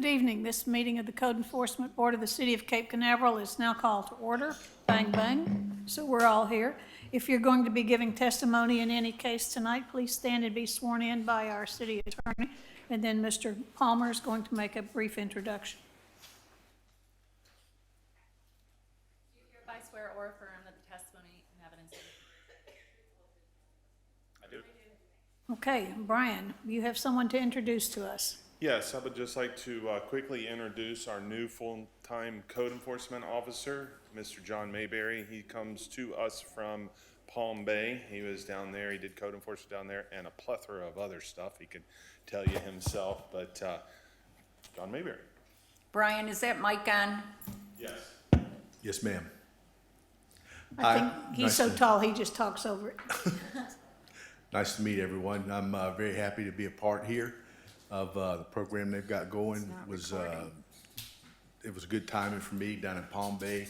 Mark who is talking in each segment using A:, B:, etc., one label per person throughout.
A: Good evening. This meeting of the Code Enforcement Board of the City of Cape Canaveral is now called to order. Bang, bang. So we're all here. If you're going to be giving testimony in any case tonight, please stand and be sworn in by our city attorney. And then Mr. Palmer is going to make a brief introduction.
B: Do you hereby swear or affirm that the testimony and evidence
C: I do.
A: Okay, Brian, you have someone to introduce to us.
C: Yes, I would just like to quickly introduce our new full-time code enforcement officer, Mr. John Mayberry. He comes to us from Palm Bay. He was down there, he did code enforcement down there, and a plethora of other stuff he could tell you himself, but John Mayberry.
D: Brian, is that mic on?
C: Yes.
E: Yes, ma'am.
A: I think
E: Hi.
A: he's
E: Nice
A: so
E: to-
A: tall, he just talks over it.
E: Nice to meet everyone. I'm very happy to be a part here of the program they've got going. It was good timing for me down in Palm Bay.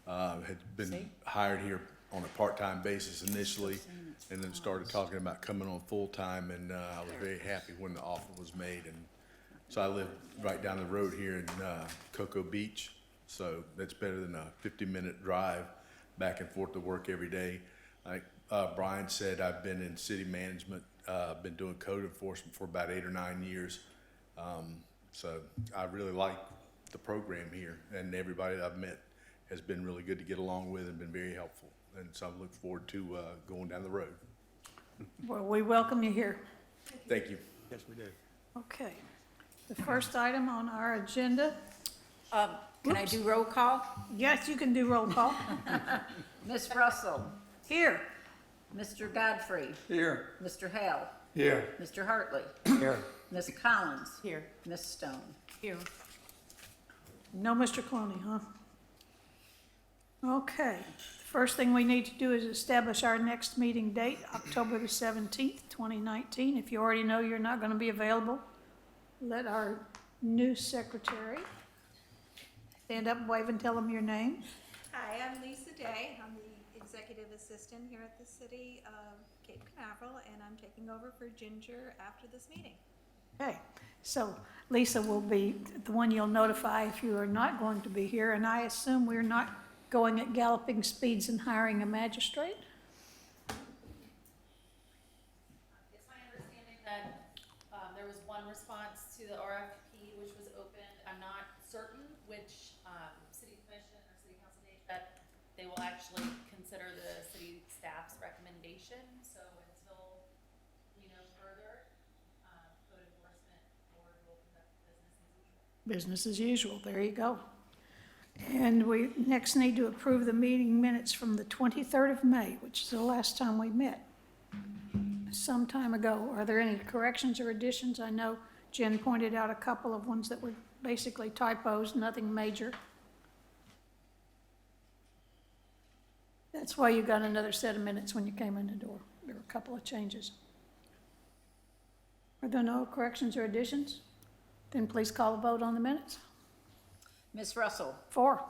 E: Had been hired here on a part-time basis initially, and then started talking about coming on full-time, and I was very happy when the offer was made. And so I live right down the road here in Cocoa Beach, so that's better than a 50-minute drive back and forth to work every day. Like Brian said, I've been in city management, been doing code enforcement for about 8 or 9 years. So I really like the program here, and everybody that I've met has been really good to get along with and been very helpful. And so I'm looking forward to going down the road.
A: Well, we welcome you here.
E: Thank you.
C: Yes, we do.
A: Okay. The first item on our agenda,
D: Can I do roll call?
A: yes, you can do roll call.
D: Ms. Russell,
A: Here.
D: Mr. Godfrey,
F: Here.
D: Mr. Hale,
F: Here.
D: Mr. Hartley,
F: Here.
D: Ms. Collins,
B: here?
D: Ms. Stone.
B: Here.
A: No Mr. Clooney, huh? Okay. The first thing we need to do is establish our next meeting date, October the 17th, 2019. If you already know you're not going to be available, let our new secretary stand up, wave, and tell them your name.
G: Hi, I'm Lisa Day. I'm the executive assistant here at the City of Cape Canaveral, and I'm taking over for Ginger after this meeting.
A: Okay, so Lisa will be the one you'll notify if you are not going to be here, and I assume we're not going at galloping speeds and hiring a magistrate?
B: It's my understanding that there was one response to the RFP which was opened. I'm not certain which city commission or city council date that they will actually consider the city staff's recommendation. So until we know further, code enforcement board will conduct business as usual.
A: Business as usual, there you go. And we next need to approve the meeting minutes from the 23rd of May, which is the last time we met, some time ago. Are there any corrections or additions? I know Jen pointed out a couple of ones that were basically typos, nothing major. That's why you got another set of minutes when you came in the door. There were a couple of changes. Are there no corrections or additions? Then please call a vote on the minutes.
D: Ms. Russell,
A: 4.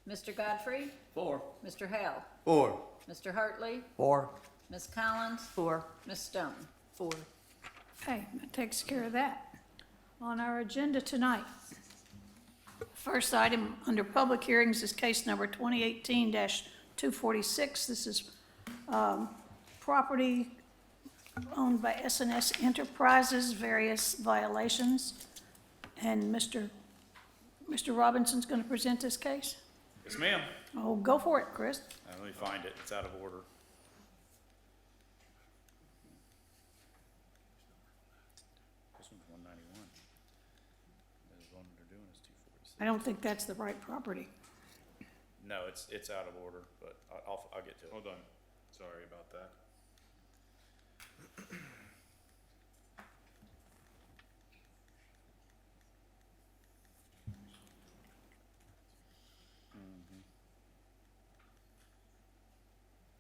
D: Mr. Godfrey,
F: 4.
D: Mr. Hale,
F: 4.
D: Mr. Hartley,
F: 4.
D: Ms. Collins. 4. Ms. Stone. 4.
A: Okay, that takes care of that. On our agenda tonight, first item under public hearings is case number 2018-246. This is property owned by S&S Enterprises, various violations. And Mr. Robinson's going to present this case?
H: Yes, ma'am.
A: Oh, go for it, Chris.
H: Let me find it. It's out of order. This one's 191. The one they're doing is 246.
A: I don't think that's the right property.
H: No, it's out of order, but I'll get to it.
C: Hold on. Sorry about that.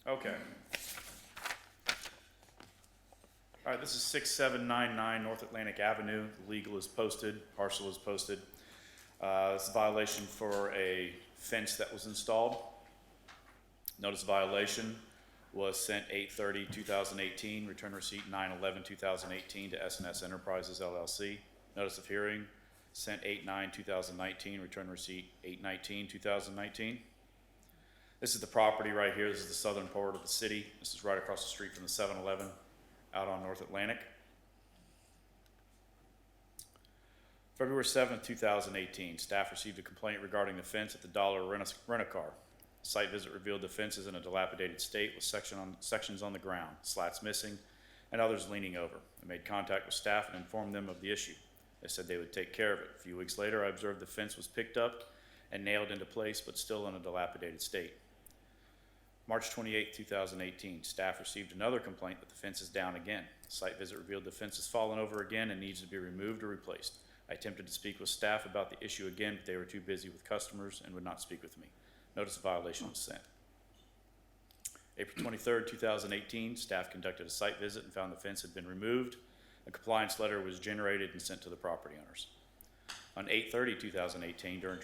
H: Okay. All right, this is 6799 North Atlantic Avenue. The legal is posted, parcel is posted. It's a violation for a fence that was installed. Notice of violation was sent 8/30/2018, return receipt 9/11/2018 to S&S Enterprises LLC. Notice of hearing sent 8/9/2019, return receipt 8/19/2019. This is the property right here. This is the southern part of the city. This is right across the street from the 7-Eleven out on North Atlantic. February 7th, 2018, staff received a complaint regarding the fence at the Dollar Rent-A-Car. Site visit revealed the fence is in a dilapidated state with sections on the ground, slats missing, and others leaning over. I made contact with staff and informed them of the issue. They said they would take care of it. A few weeks later, I observed the fence was picked up and nailed into place, but still in a dilapidated state. March 28, 2018, staff received another complaint that the fence is down again. Site visit revealed the fence has fallen over again and needs to be removed or replaced. I attempted to speak with staff about the issue again, but they were too busy with customers and would not speak with me. Notice of violation was sent. April 23rd, 2018, staff conducted a site visit and found the fence had been removed. A compliance letter was generated and sent to the property owners. On 8/30/2018, during a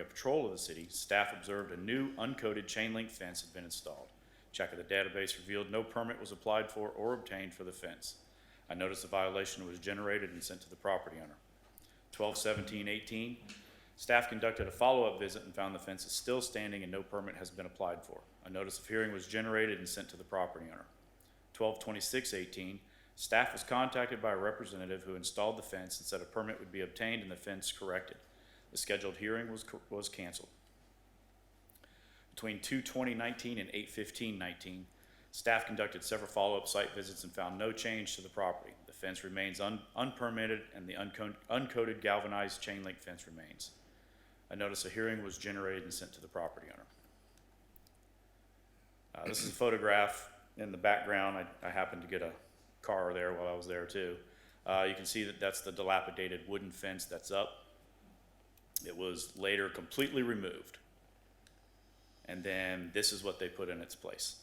H: patrol of the city, staff observed a new uncoated chain link fence had been installed. Check of the database revealed no permit was applied for or obtained for the fence. I noticed the violation was generated and sent to the property owner. 12/17/18, staff conducted a follow-up visit and found the fence is still standing and no permit has been applied for. A notice of hearing was generated and sent to the property owner. 12/26/18, staff was contacted by a representative who installed the fence and said a permit would be obtained and the fence corrected. The scheduled hearing was canceled. Between 2/20/19 and 8/15/19, staff conducted several follow-up site visits and found no change to the property. The fence remains unpermitted and the uncoated galvanized chain link fence remains. A notice of hearing was generated and sent to the property owner. This is a photograph in the background. I happened to get a car there while I was there too. You can see that that's the dilapidated wooden fence that's up. It was later completely removed. And then this is what they put in its place.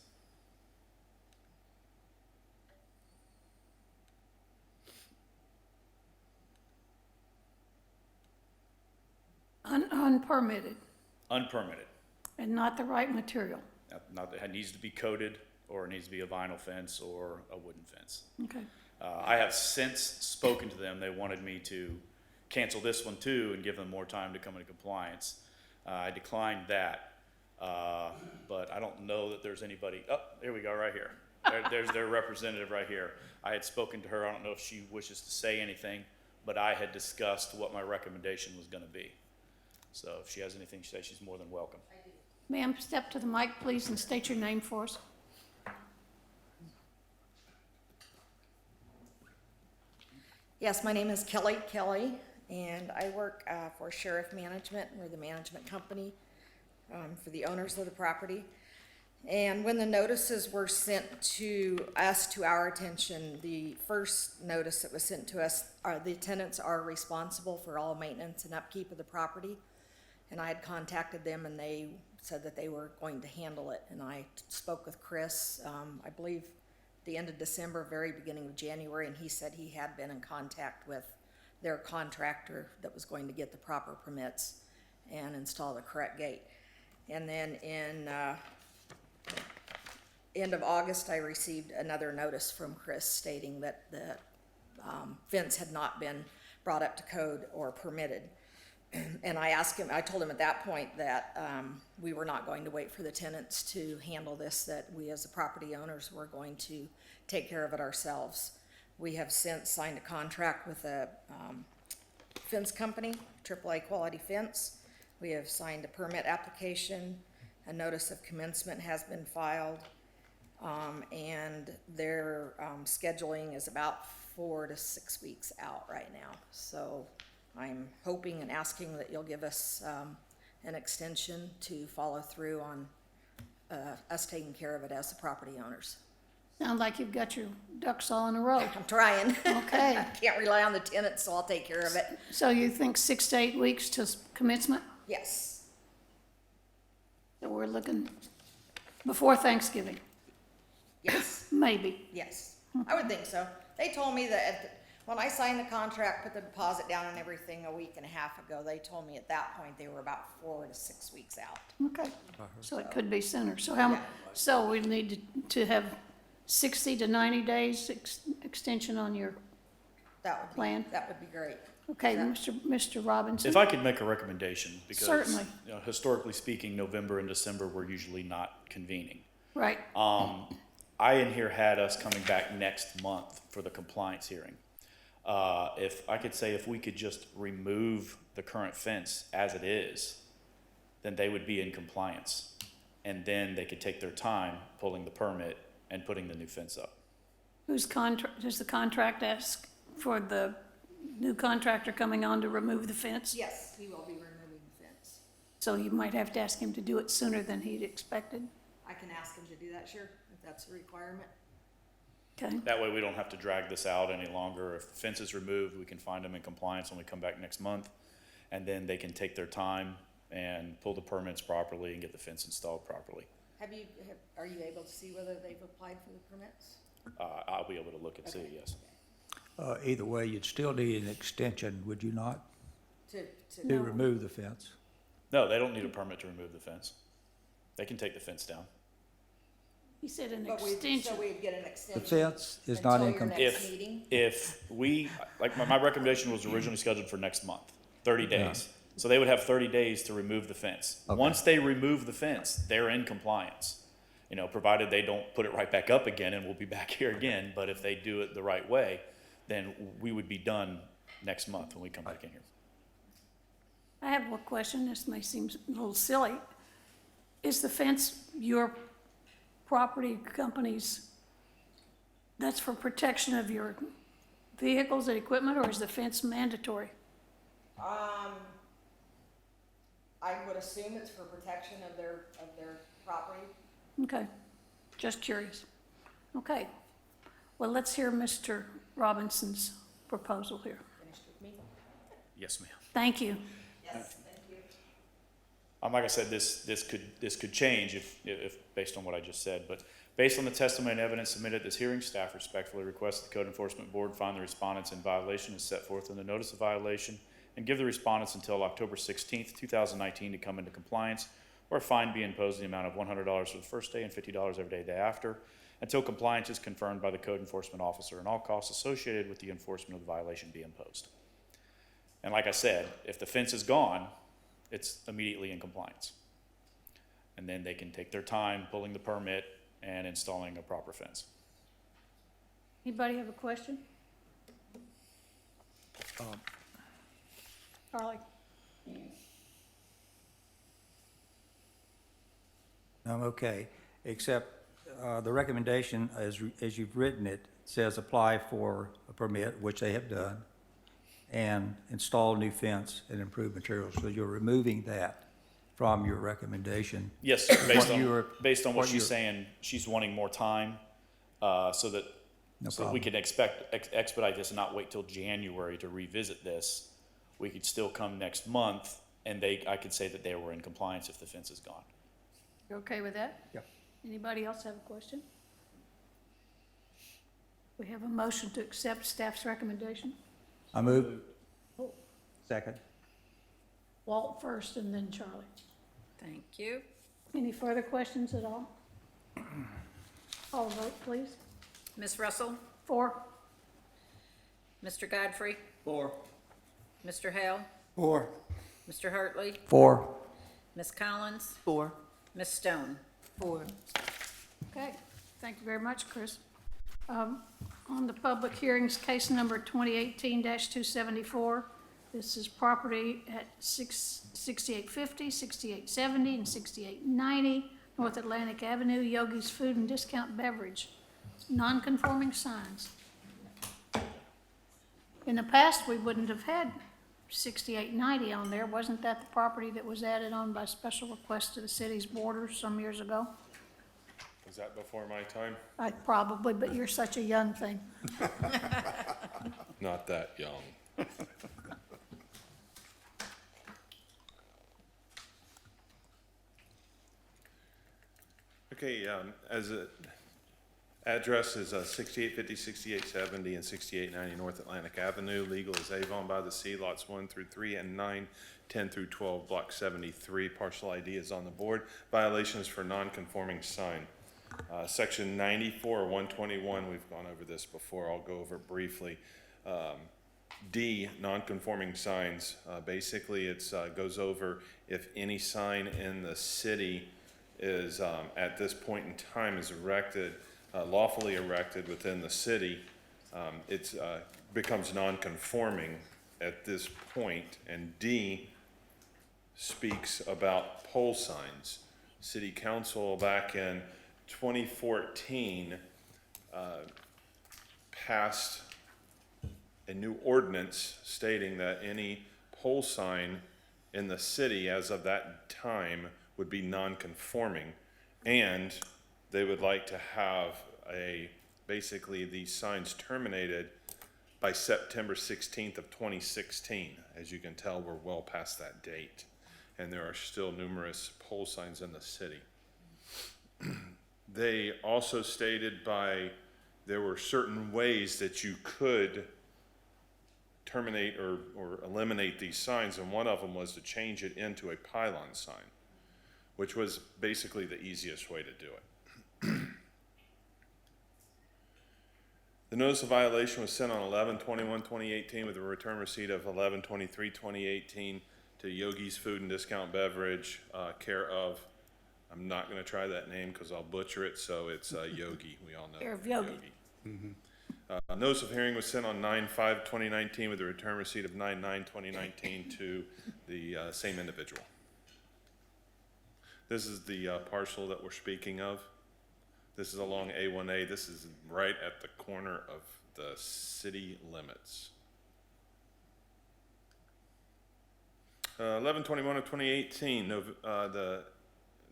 A: Unpermitted
H: Unpermitted.
A: and not the right material.
H: Not that it needs to be coated, or it needs to be a vinyl fence or a wooden fence.
A: Okay.
H: I have since spoken to them. They wanted me to cancel this one too and give them more time to come into compliance. I declined that, but I don't know that there's anybody. Oh, there we go, right here. There's their representative right here. I had spoken to her. I don't know if she wishes to say anything, but I had discussed what my recommendation was going to be. So if she has anything to say, she's more than welcome.
A: Ma'am, step to the mic, please, and state your name for us.
F: Yes, my name is Kelly Kelly, and I work for Sheriff Management. We're the management company for the owners of the property. And when the notices were sent to us, to our attention, the first notice that was sent to us, the tenants are responsible for all maintenance and upkeep of the property. And I had contacted them and they said that they were going to handle it. And I spoke with Chris, I believe the end of December, very beginning of January, and he said he had been in contact with their contractor that was going to get the proper permits and install the correct gate. And then in end of August, I received another notice from Chris stating that the fence had not been brought up to code or permitted. And I asked him, I told him at that point that we were not going to wait for the tenants to handle this, that we as the property owners were going to take care of it ourselves. We have since signed a contract with a fence company, AAA Quality Fence. We have signed a permit application, a notice of commencement has been filed, and their scheduling is about 4 to 6 weeks out right now. So I'm hoping and asking that you'll give us an extension to follow through on us taking care of it as the property owners.
A: Sound like you've got your ducks all in a row.
F: I'm trying.
A: Okay.
F: I can't rely on the tenants, so I'll take care of it.
A: So you think 6 to 8 weeks to commencement?
F: Yes,
A: So we're looking before Thanksgiving,
F: yes,
A: maybe.
F: yes. I would think so. They told me that when I signed the contract, put the deposit down and everything a week and a half ago, they told me at that point they were about 4 to 6 weeks out.
A: Okay. So it could be sooner. So
F: Yeah.
A: so we need to have 60 to 90 days extension on your
F: That would be,
A: Plan?
F: that would be great.
A: Okay, Mr. Robinson?
H: If I could make a recommendation, because
A: Certainly.
H: you know, historically speaking, November and December we're usually not convening.
A: Right,
H: I in here had us coming back next month for the compliance hearing. If I could say if we could just remove the current fence as it is, then they would be in compliance. And then they could take their time pulling the permit and putting the new fence up.
A: does the contract ask for the new contractor coming on to remove the fence?
F: Yes, he will be removing the fence.
A: So you might have to ask him to do it sooner than he'd expected?
F: I can ask him to do that, sure, if that's a requirement.
A: Okay,
H: That way we don't have to drag this out any longer. If the fence is removed, we can find them in compliance when we come back next month. And then they can take their time and pull the permits properly and get the fence installed properly.
F: Are you able to see whether they've applied for the permits?
H: I'll be able to look and see, yes.
I: Either way, you'd still need an extension, would you not,
F: To
I: to remove the fence?
H: No, they don't need a permit to remove the fence. They can take the fence down.
A: he said an
F: But
A: extension.
F: so we'd get an
I: The
F: extension.
I: fence is not in
F: Until your
I: compliance.
F: next meeting?
H: If we, like, my recommendation was originally scheduled for next month, 30 days. So they would have 30 days to remove the fence.
I: Okay.
H: Once they remove the fence, they're in compliance. You know, provided they don't put it right back up again and we'll be back here again. But if they do it the right way, then we would be done next month when we come back in here.
A: I have one question, this may seem a little silly. Is the fence your property company's, that's for protection of your vehicles and equipment, or is the fence mandatory?
F: I would assume it's for protection of their property.
A: Okay, just curious. Okay, well, let's hear Mr. Robinson's proposal here.
F: Finished with me?
H: Yes, ma'am.
A: Thank you.
F: Yes, thank you.
H: Like I said, this could change if based on what I just said, but based on the testimony and evidence submitted at this hearing, staff respectfully requests the Code Enforcement Board find the respondents in violation as set forth in the notice of violation and give the respondents until October 16th, 2019 to come into compliance, or a fine be imposed in the amount of $100 for the first day and $50 every day thereafter, until compliance is confirmed by the Code Enforcement Officer and all costs associated with the enforcement of the violation be imposed. And like I said, if the fence is gone, it's immediately in compliance. And then they can take their time pulling the permit and installing a proper fence.
A: Anybody have a question? Charlie?
I: I'm okay, except the recommendation, as you've written it, says apply for a permit, which they have done, and install new fence and improve materials. So you're removing that from your recommendation.
H: Yes, sir, based on what
I: what
H: she's
I: you're-
H: saying, she's wanting more time, so that
I: No
H: so that we
I: problem.
H: can expedite this and not wait till January to revisit this. We could still come next month, and I could say that they were in compliance if the fence is gone.
A: You okay with that?
I: Yep.
A: Anybody else have a question? We have a motion to accept staff's recommendation.
I: I move. Second.
A: Walt first and then Charlie.
D: Thank you.
A: Any further questions at all? Call the vote, please.
D: Ms. Russell?
A: 4.
D: Mr. Godfrey?
I: 4.
D: Mr. Hale?
I: 4.
D: Mr. Hartley?
I: 4.
D: Ms. Collins?
F: 4.
D: Ms. Stone?
F: 4.
A: Okay, thank you very much, Chris. On the public hearings, case number 2018-274, this is property at 6850, 6870, and 6890 North Atlantic Avenue, Yogi's Food and Discount Beverage, non-conforming signs. In the past, we wouldn't have had 6890 on there. Wasn't that the property that was added on by special request to the city's borders some years ago?
C: Was that before my time?
A: Probably, but you're such a young thing.
C: Not that young. Okay, as a address is 6850, 6870, and 6890 North Atlantic Avenue. Legal is Avon by the Sea, lots 1 through 3 and 9, 10 through 12, block 73. Partial ID is on the board. Violations for non-conforming sign. Section 94, 121, we've gone over this before, I'll go over it briefly. D, non-conforming signs. Basically, it's goes over if any sign in the city is, at this point in time, is erected, lawfully erected within the city, it's becomes non-conforming at this point. And D speaks about pole signs. City Council back in 2014 passed a new ordinance stating that any pole sign in the city as of that time would be non-conforming, and they would like to have basically these signs terminated by September 16th of 2016. As you can tell, we're well past that date, and there are still numerous pole signs in the city. They also stated there were certain ways that you could terminate or eliminate these signs, and one of them was to change it into a pylon sign, which was basically the easiest way to do it. The notice of violation was sent on 11/21/2018 with a return receipt of 11/23/2018 to Yogi's Food and Discount Beverage, care of, I'm not gonna try that name because I'll butcher it, so it's Yogi, we all know.
A: Care of Yogi.
C: Notice of hearing was sent on 9/5/2019 with a return receipt of 9/9/2019 to the same individual. This is the parcel that we're speaking of. This is along A1A. This is right at the corner of the city limits. 11/21/2018, the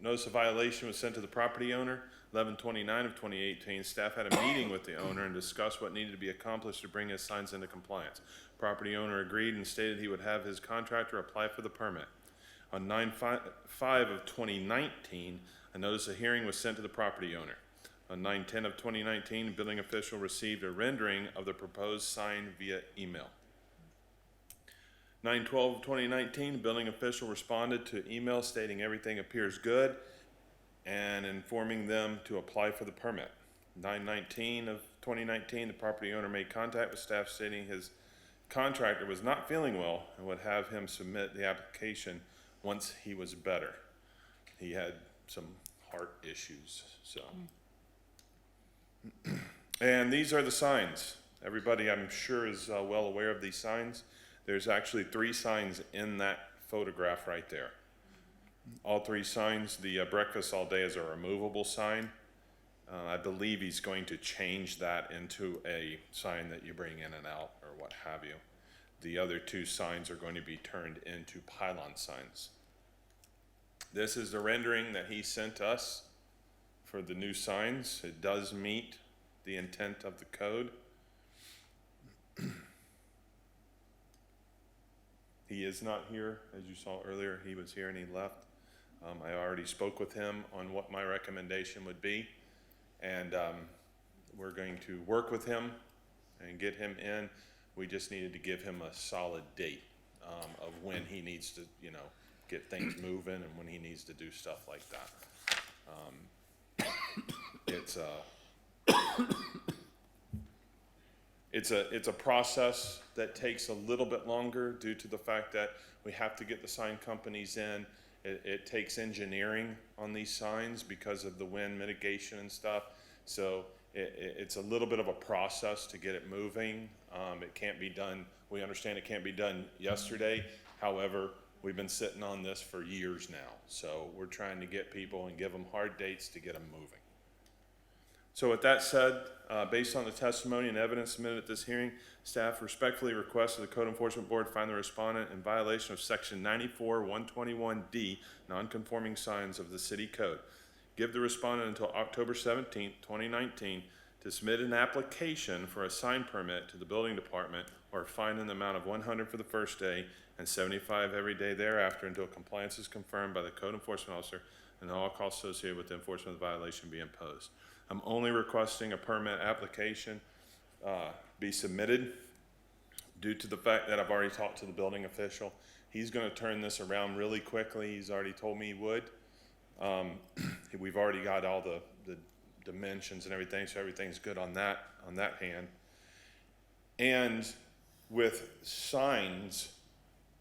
C: notice of violation was sent to the property owner. 11/29/2018, staff had a meeting with the owner and discussed what needed to be accomplished to bring his signs into compliance. Property owner agreed and stated he would have his contractor apply for the permit. On 9/5/2019, a notice of hearing was sent to the property owner. On 9/10/2019, the building official received a rendering of the proposed sign via email. 9/12/2019, the building official responded to email stating everything appears good and informing them to apply for the permit. 9/19/2019, the property owner made contact with staff stating his contractor was not feeling well and would have him submit the application once he was better. He had some heart issues, so. And these are the signs. Everybody, I'm sure, is well aware of these signs. There's actually 3 signs in that photograph right there. All 3 signs, the breakfast all day is a removable sign. I believe he's going to change that into a sign that you bring in and out or what have you. The other 2 signs are going to be turned into pylon signs. This is the rendering that he sent us for the new signs. It does meet the intent of the code. He is not here, as you saw earlier. He was here and he left. I already spoke with him on what my recommendation would be, and we're going to work with him and get him in. We just needed to give him a solid date of when he needs to, get things moving and when he needs to do stuff like that. It's a process that takes a little bit longer due to the fact that we have to get the sign companies in. It takes engineering on these signs because of the wind mitigation and stuff. So it's a little bit of a process to get it moving. It can't be done, we understand it can't be done yesterday. However, we've been sitting on this for years now. So we're trying to get people and give them hard dates to get them moving. So with that said, based on the testimony and evidence submitted at this hearing, staff respectfully requests that the Code Enforcement Board find the respondent in violation of Section 94-121D, non-conforming signs of the City Code. Give the respondent until October 17th, 2019 to submit an application for a sign permit to the building department or a fine in the amount of $100 for the first day and $75 every day thereafter until compliance is confirmed by the Code Enforcement Officer and all costs associated with the enforcement of the violation be imposed. I'm only requesting a permit application be submitted due to the fact that I've already talked to the building official. He's going to turn this around really quickly. He's already told me he would. We've already got all the dimensions and everything, so everything's good on that hand. And with signs,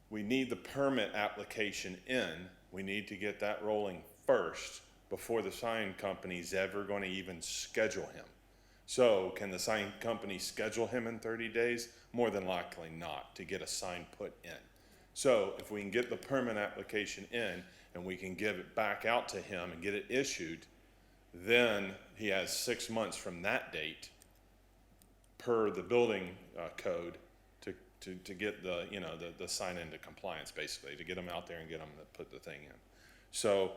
C: we need the permit application in. We need to get that rolling first before the sign company's ever going to even schedule him. So can the sign company schedule him in 30 days? More than likely not, to get a sign put in. So if we can get the permit application in and we can give it back out to him and get it issued, then he has 6 months from that date per the building code to get the, you know, the sign into compliance, basically, to get them out there and get them to put the thing in. So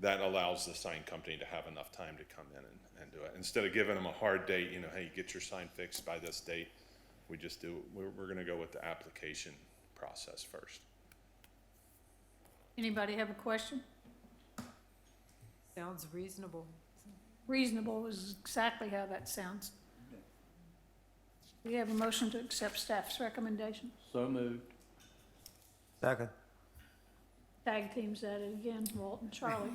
C: that allows the sign company to have enough time to come in and do it. Instead of giving them a hard date, you know, hey, get your sign fixed by this date, we just do, we're gonna go with the application process first.
A: Anybody have a question?
J: Sounds reasonable.
A: Reasonable is exactly how that sounds. We have a motion to accept staff's recommendation.
K: So moved.
I: Second.
A: Tag teams at it again, Walt and Charlie.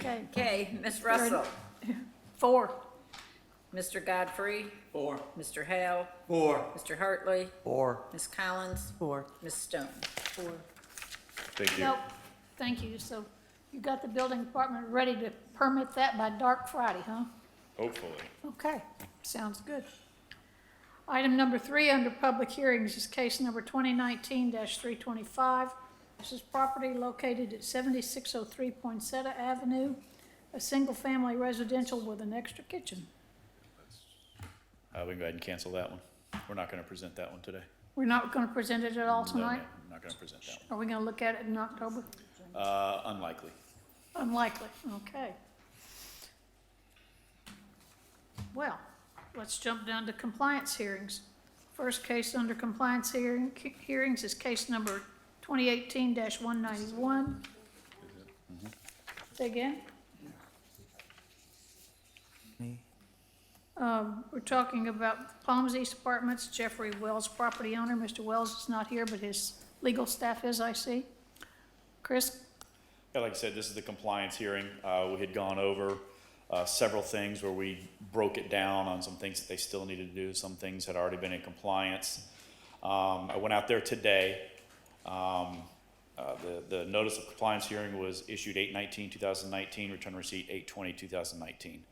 A: Okay,
D: Okay, Ms. Russell,
A: 4.
D: Mr. Godfrey,
K: 4.
D: Mr. Hale,
K: 4.
D: Mr. Hartley,
I: 4.
D: Ms. Collins,
J: 4.
D: Ms. Stone.
J: 4.
C: Thank you.
A: Nope, thank you. So you got the building department ready to permit that by dark Friday, huh?
C: Hopefully.
A: Okay, sounds good. Item number 3 under public hearings is case number 2019-325. This is property located at 7603 Poinsettia Avenue, a single-family residential with an extra kitchen.
H: We can go ahead and cancel that one. We're not going to present that one today.
A: We're not going to present it at all
H: No,
A: tonight?
H: ma'am, I'm not going to present that
A: Are we going to look at it in October?
H: one. Unlikely.
A: Unlikely, okay. Well, let's jump down to compliance hearings. First case under compliance hearings is case number 2018-191. Say again? We're talking about Palms East Apartments, Jeffrey Wells, property owner. Mr. Wells is not here, but his legal staff is, I see. Chris?
H: Yeah, like I said, this is the compliance hearing. We had gone over several things where we broke it down on some things that they still needed to do. Some things had already been in compliance. I went out there today. The notice of compliance hearing was issued 8/19/2019, return receipt 8/20/2019.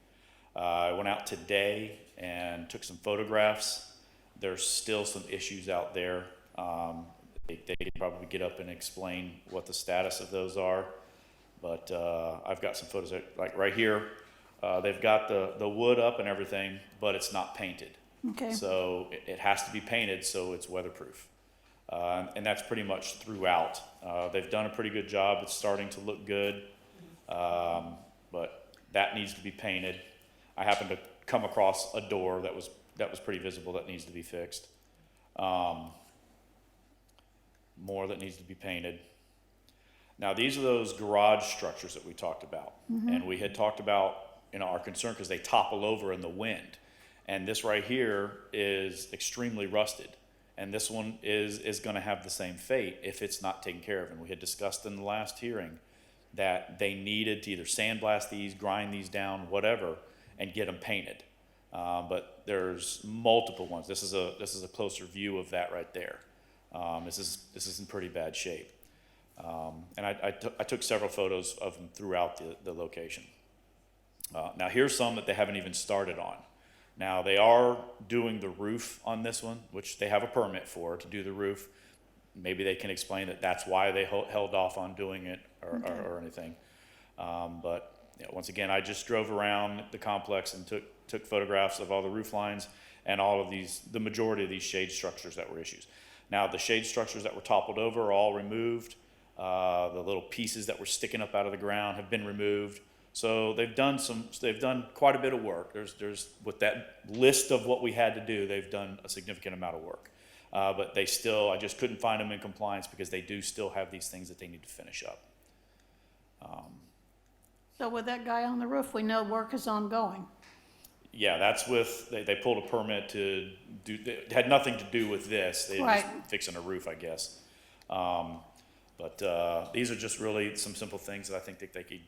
H: I went out today and took some photographs. There's still some issues out there. They could probably get up and explain what the status of those are. But I've got some photos, like right here. They've got the wood up and everything, but it's not painted.
A: Okay.
H: So it has to be painted so it's weatherproof. And that's pretty much throughout. They've done a pretty good job. It's starting to look good. But that needs to be painted. I happened to come across a door that was pretty visible that needs to be fixed. More that needs to be painted. Now, these are those garage structures that we talked about. And we had talked about, you know, our concern because they topple over in the wind. And this right here is extremely rusted. And this one is going to have the same fate if it's not taken care of. And we had discussed in the last hearing that they needed to either sandblast these, grind these down, whatever, and get them painted. But there's multiple ones. This is a closer view of that right there. This is in pretty bad shape. And I took several photos of them throughout the location. Now here's some that they haven't even started on. Now they are doing the roof on this one, which they have a permit for to do the roof. Maybe they can explain that that's why they held off on doing it or anything. But you know, once again, I just drove around the complex and took photographs of all the roof lines and all of these, the majority of these shade structures that were issues. Now the shade structures that were toppled over are all removed. The little pieces that were sticking up out of the ground have been removed. So they've done quite a bit of work. There's with that list of what we had to do, they've done a significant amount of work. But I just couldn't find them in compliance because they do still have these things that they need to finish up.
A: So with that guy on the roof, we know work is ongoing.
H: Yeah, that's they pulled a permit to do, it had nothing to do with this. They were
A: Right.
H: just fixing a roof, I guess. But these are just really some simple things that I think that they could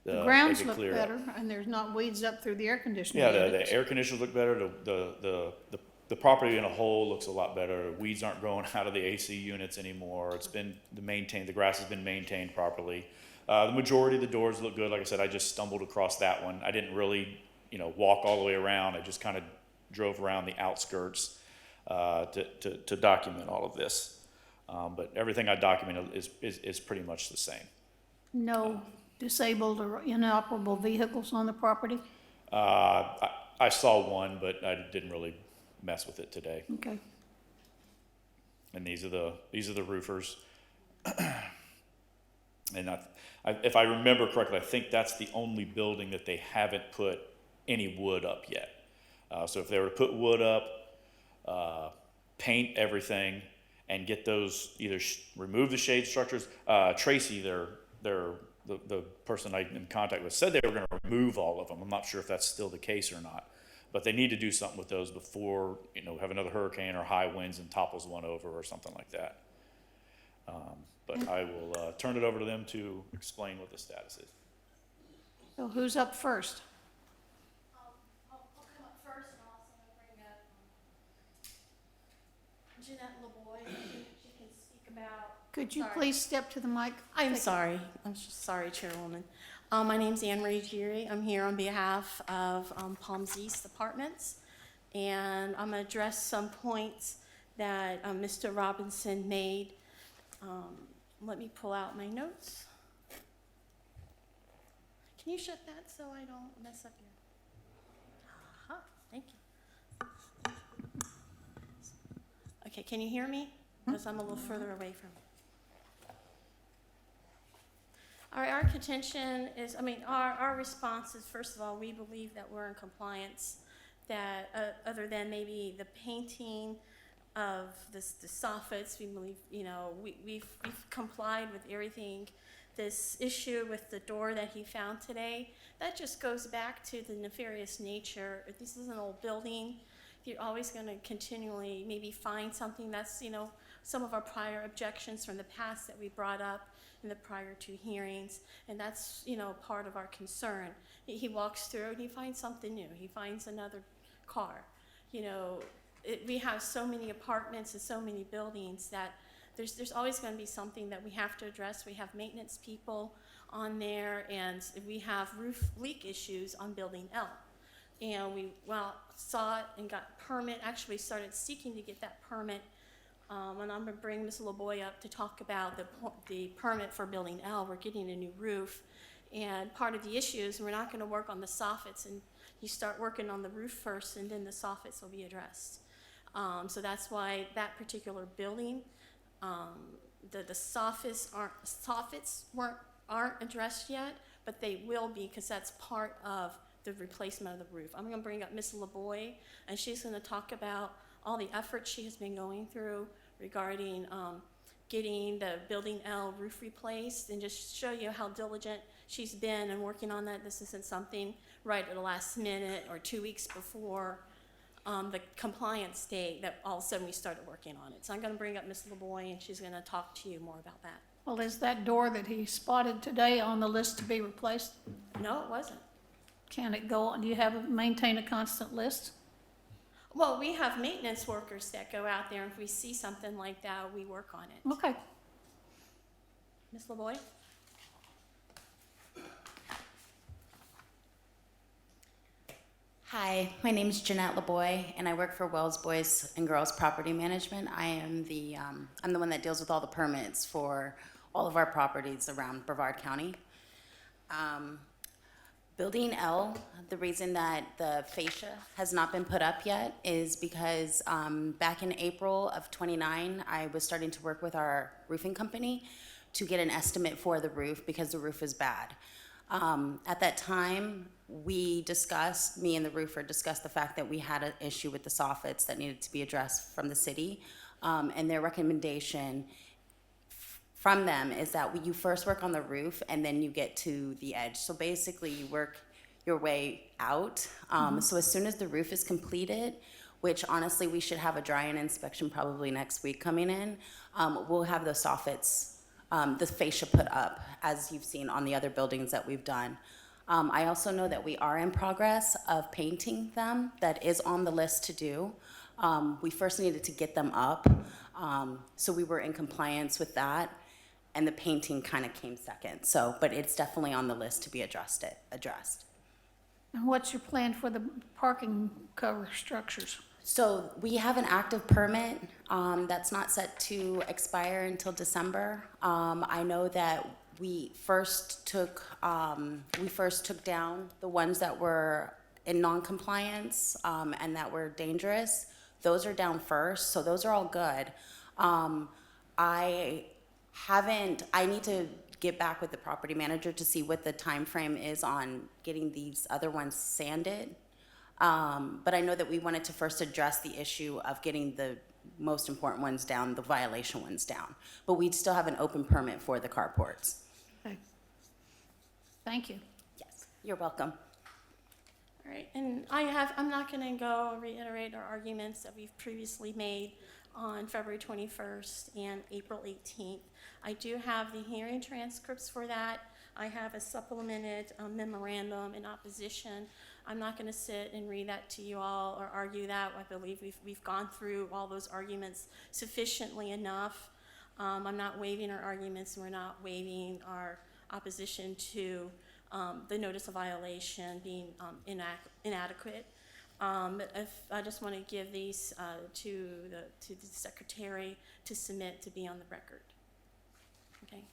A: The grounds
H: they could
A: look
H: clear up.
A: better, and there's not weeds up through the air conditioning
H: Yeah,
A: units.
H: the air conditioners look better. The the property in a whole looks a lot better. Weeds aren't growing out of the AC units anymore. It's been the grass has been maintained properly. The majority of the doors look good. Like I said, I just stumbled across that one. I didn't really, walk all the way around. I just kind of drove around the outskirts to document all of this. But everything I documented is pretty much the same.
A: No disabled or inoperable vehicles on the property?
H: I saw one, but I didn't really mess with it today.
A: Okay.
H: And these are the roofers. And if I remember correctly, I think that's the only building that they haven't put any wood up yet. So if they were to put wood up, paint everything, and get those either remove the shade structures. Tracy, the person I'm in contact with, said they were going to remove all of them. I'm not sure if that's still the case or not, but they need to do something with those before have another hurricane or high winds and topples one over or something like that. But I will turn it over to them to explain what the status is.
A: So who's up first?
B: I'll come up first and also bring up Jeanette LeBoy. She can speak about.
A: Could you
B: Sorry.
A: please step to the mic?
J: I'm sorry. I'm sorry, Chairwoman. My name's Anne Marie Geary. I'm here on behalf of Palms East Apartments, and I'm going to address some points that Mr. Robinson made. Let me pull out my notes. Can you shut that so I don't mess up your... Thank you. Okay, can you hear me? Because I'm a little further away from it. All right, our contention is, our response is, first of all, we believe that we're in compliance, that other than maybe the painting of the soffits, we believe, we've complied with everything. This issue with the door that he found today, that just goes back to the nefarious nature. If this is an old building, you're always going to continually maybe find something that's, some of our prior objections from the past that we brought up in the prior two hearings, and that's, part of our concern. He walks through and he finds something new. He finds another car. We have so many apartments and so many buildings that there's always going to be something that we have to address. We have maintenance people on there, and we have roof leak issues on Building L. And we saw it and got permit, actually started seeking to get that permit. And I'm going to bring Ms. LeBoy up to talk about the permit for Building L. We're getting a new roof. And part of the issue is we're not going to work on the soffits, and you start working on the roof first, and then the soffits will be addressed. So that's why that particular building, the soffits aren't addressed yet, but they will be, because that's part of the replacement of the roof. I'm going to bring up Ms. LeBoy, and she's going to talk about all the efforts she has been going through regarding getting the Building L roof replaced, and just show you how diligent she's been in working on that. This isn't something right at the last minute or 2 weeks before the compliance date that all of a sudden we started working on it. So I'm going to bring up Ms. LeBoy, and she's going to talk to you more about that.
A: Well, is that door that he spotted today on the list to be replaced?
J: No, it wasn't.
A: Can it go on? Do you maintain a constant list?
J: Well, we have maintenance workers that go out there, and if we see something like that, we work on it.
A: Okay.
J: Ms. LeBoy?
K: Hi, my name is Jeanette LeBoy, and I work for Wells Boys and Girls Property Management. I'm the one that deals with all the permits for all of our properties around Brevard County. Building L, the reason that the fascia has not been put up yet is because back in April of ¡29, I was starting to work with our roofing company to get an estimate for the roof because the roof was bad. At that time, me and the roofer discussed the fact that we had an issue with the soffits that needed to be addressed from the city. And their recommendation from them is that you first work on the roof and then you get to the edge. So basically you work your way out. So as soon as the roof is completed, which honestly we should have a dry-in inspection probably next week coming in, we'll have the soffits, the fascia put up, as you've seen on the other buildings that we've done. I also know that we are in progress of painting them. That is on the list to do. We first needed to get them up, so we were in compliance with that, and the painting kind of came second. So, but it's definitely on the list to be addressed.
A: And what's your plan for the parking cover structures?
K: So we have an active permit that's not set to expire until December. I know that we first took down the ones that were in non-compliance and that were dangerous. Those are down first, so those are all good. I need to get back with the property manager to see what the time frame is on getting these other ones sanded. But I know that we wanted to first address the issue of getting the most important ones down, the violation ones down. But we still have an open permit for the carports.
A: Okay. Thank you.
K: Yes, you're welcome.
J: All right, and I'm not gonna go reiterate our arguments that we've previously made on February 21st and April 18th. I do have the hearing transcripts for that. I have a supplemented memorandum in opposition. I'm not gonna sit and read that to you all or argue that. I believe we've gone through all those arguments sufficiently enough. I'm not waiving our arguments, and we're not waiving our opposition to the notice of violation being inadequate. If I just want to give these to the secretary to submit to be on the record. Okay.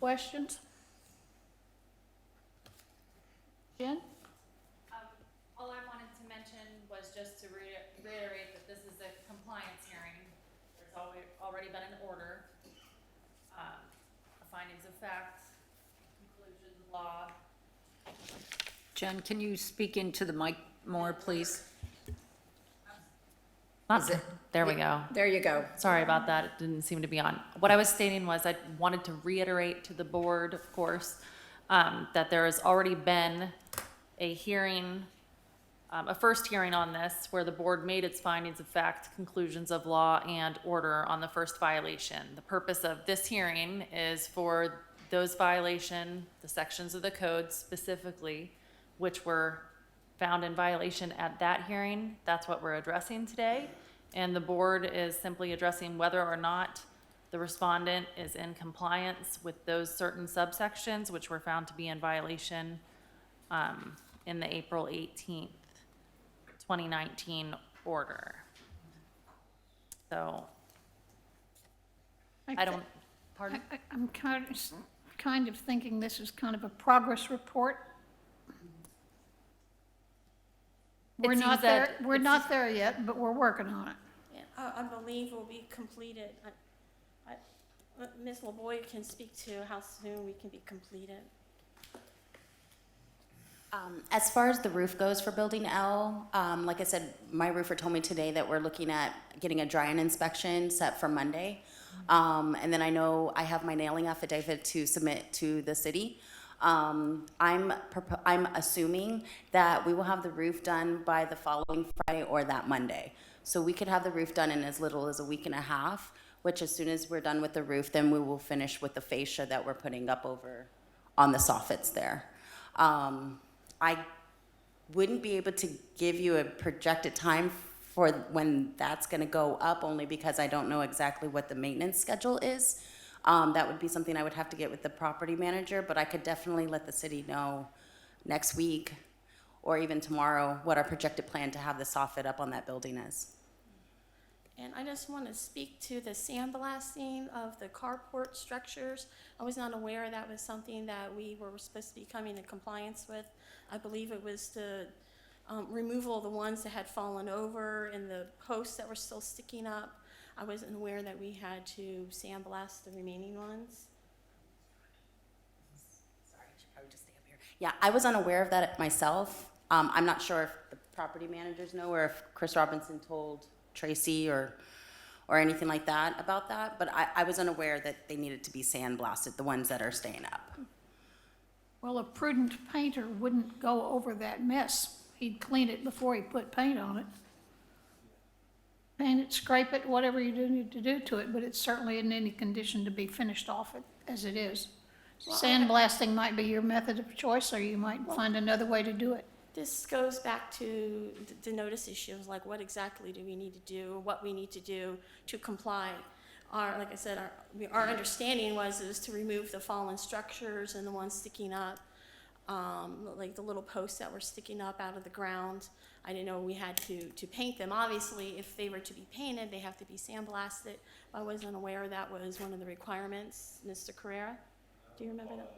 A: Questions? Jen?
B: All I wanted to mention was just to reiterate that this is a compliance hearing. There's already been an order, findings of fact, conclusions of law.
D: Jen, can you speak into the mic more, please?
L: There we go.
D: There you go.
L: Sorry about that. It didn't seem to be on. What I was stating was I wanted to reiterate to the board, of course, that there has already been a hearing, a first hearing on this where the board made its findings of fact, conclusions of law, and order on the first violation. The purpose of this hearing is for those violation, the sections of the code specifically, which were found in violation at that hearing. That's what we're addressing today. And the board is simply addressing whether or not the respondent is in compliance with those certain subsections, which were found to be in violation in the April 18th, 2019 order. So, I don't, pardon?
A: I'm kind of thinking this is kind of a progress report. We're not there yet, but we're working on it.
J: Yeah, I believe will be completed. Ms. LaBoy can speak to how soon we can be completed.
K: As far as the roof goes for Building L, like I said, my roofer told me today that we're looking at getting a dry-in inspection set for Monday. And then I know I have my nailing affidavit to submit to the city. I'm assuming that we will have the roof done by the following Friday or that Monday. So we could have the roof done in as little as a week and a half, which as soon as we're done with the roof, then we will finish with the fascia that we're putting up over on the soffits there. I wouldn't be able to give you a projected time for when that's gonna go up, only because I don't know exactly what the maintenance schedule is. That would be something I would have to get with the property manager, but I could definitely let the city know next week or even tomorrow what our projected plan to have the soffit up on that building is.
J: And I just want to speak to the sandblasting of the carport structures. I was not aware that was something that we were supposed to be coming in compliance with. I believe it was the removal of the ones that had fallen over and the posts that were still sticking up. I wasn't aware that we had to sandblast the remaining ones.
K: Sorry, I should probably just stay up here. Yeah, I was unaware of that myself. I'm not sure if the property managers know or if Chris Robinson told Tracy or anything like that about that, but I was unaware that they needed to be sandblasted, the ones that are staying up.
A: Well, a prudent painter wouldn't go over that mess. He'd clean it before he put paint on it. Paint it, scrape it, whatever you do need to do to it, but it's certainly in any condition to be finished off it as it is. Sandblasting might be your method of choice, or you might find another way to do it.
J: This goes back to the notice issues, like what exactly do we need to do, what we need to do to comply. Like I said, our understanding is to remove the fallen structures and the ones sticking up, like the little posts that were sticking up out of the ground. I didn't know we had to paint them. Obviously, if they were to be painted, they have to be sandblasted. I wasn't aware that was one of the requirements. Mr. Carrera, do you remember that?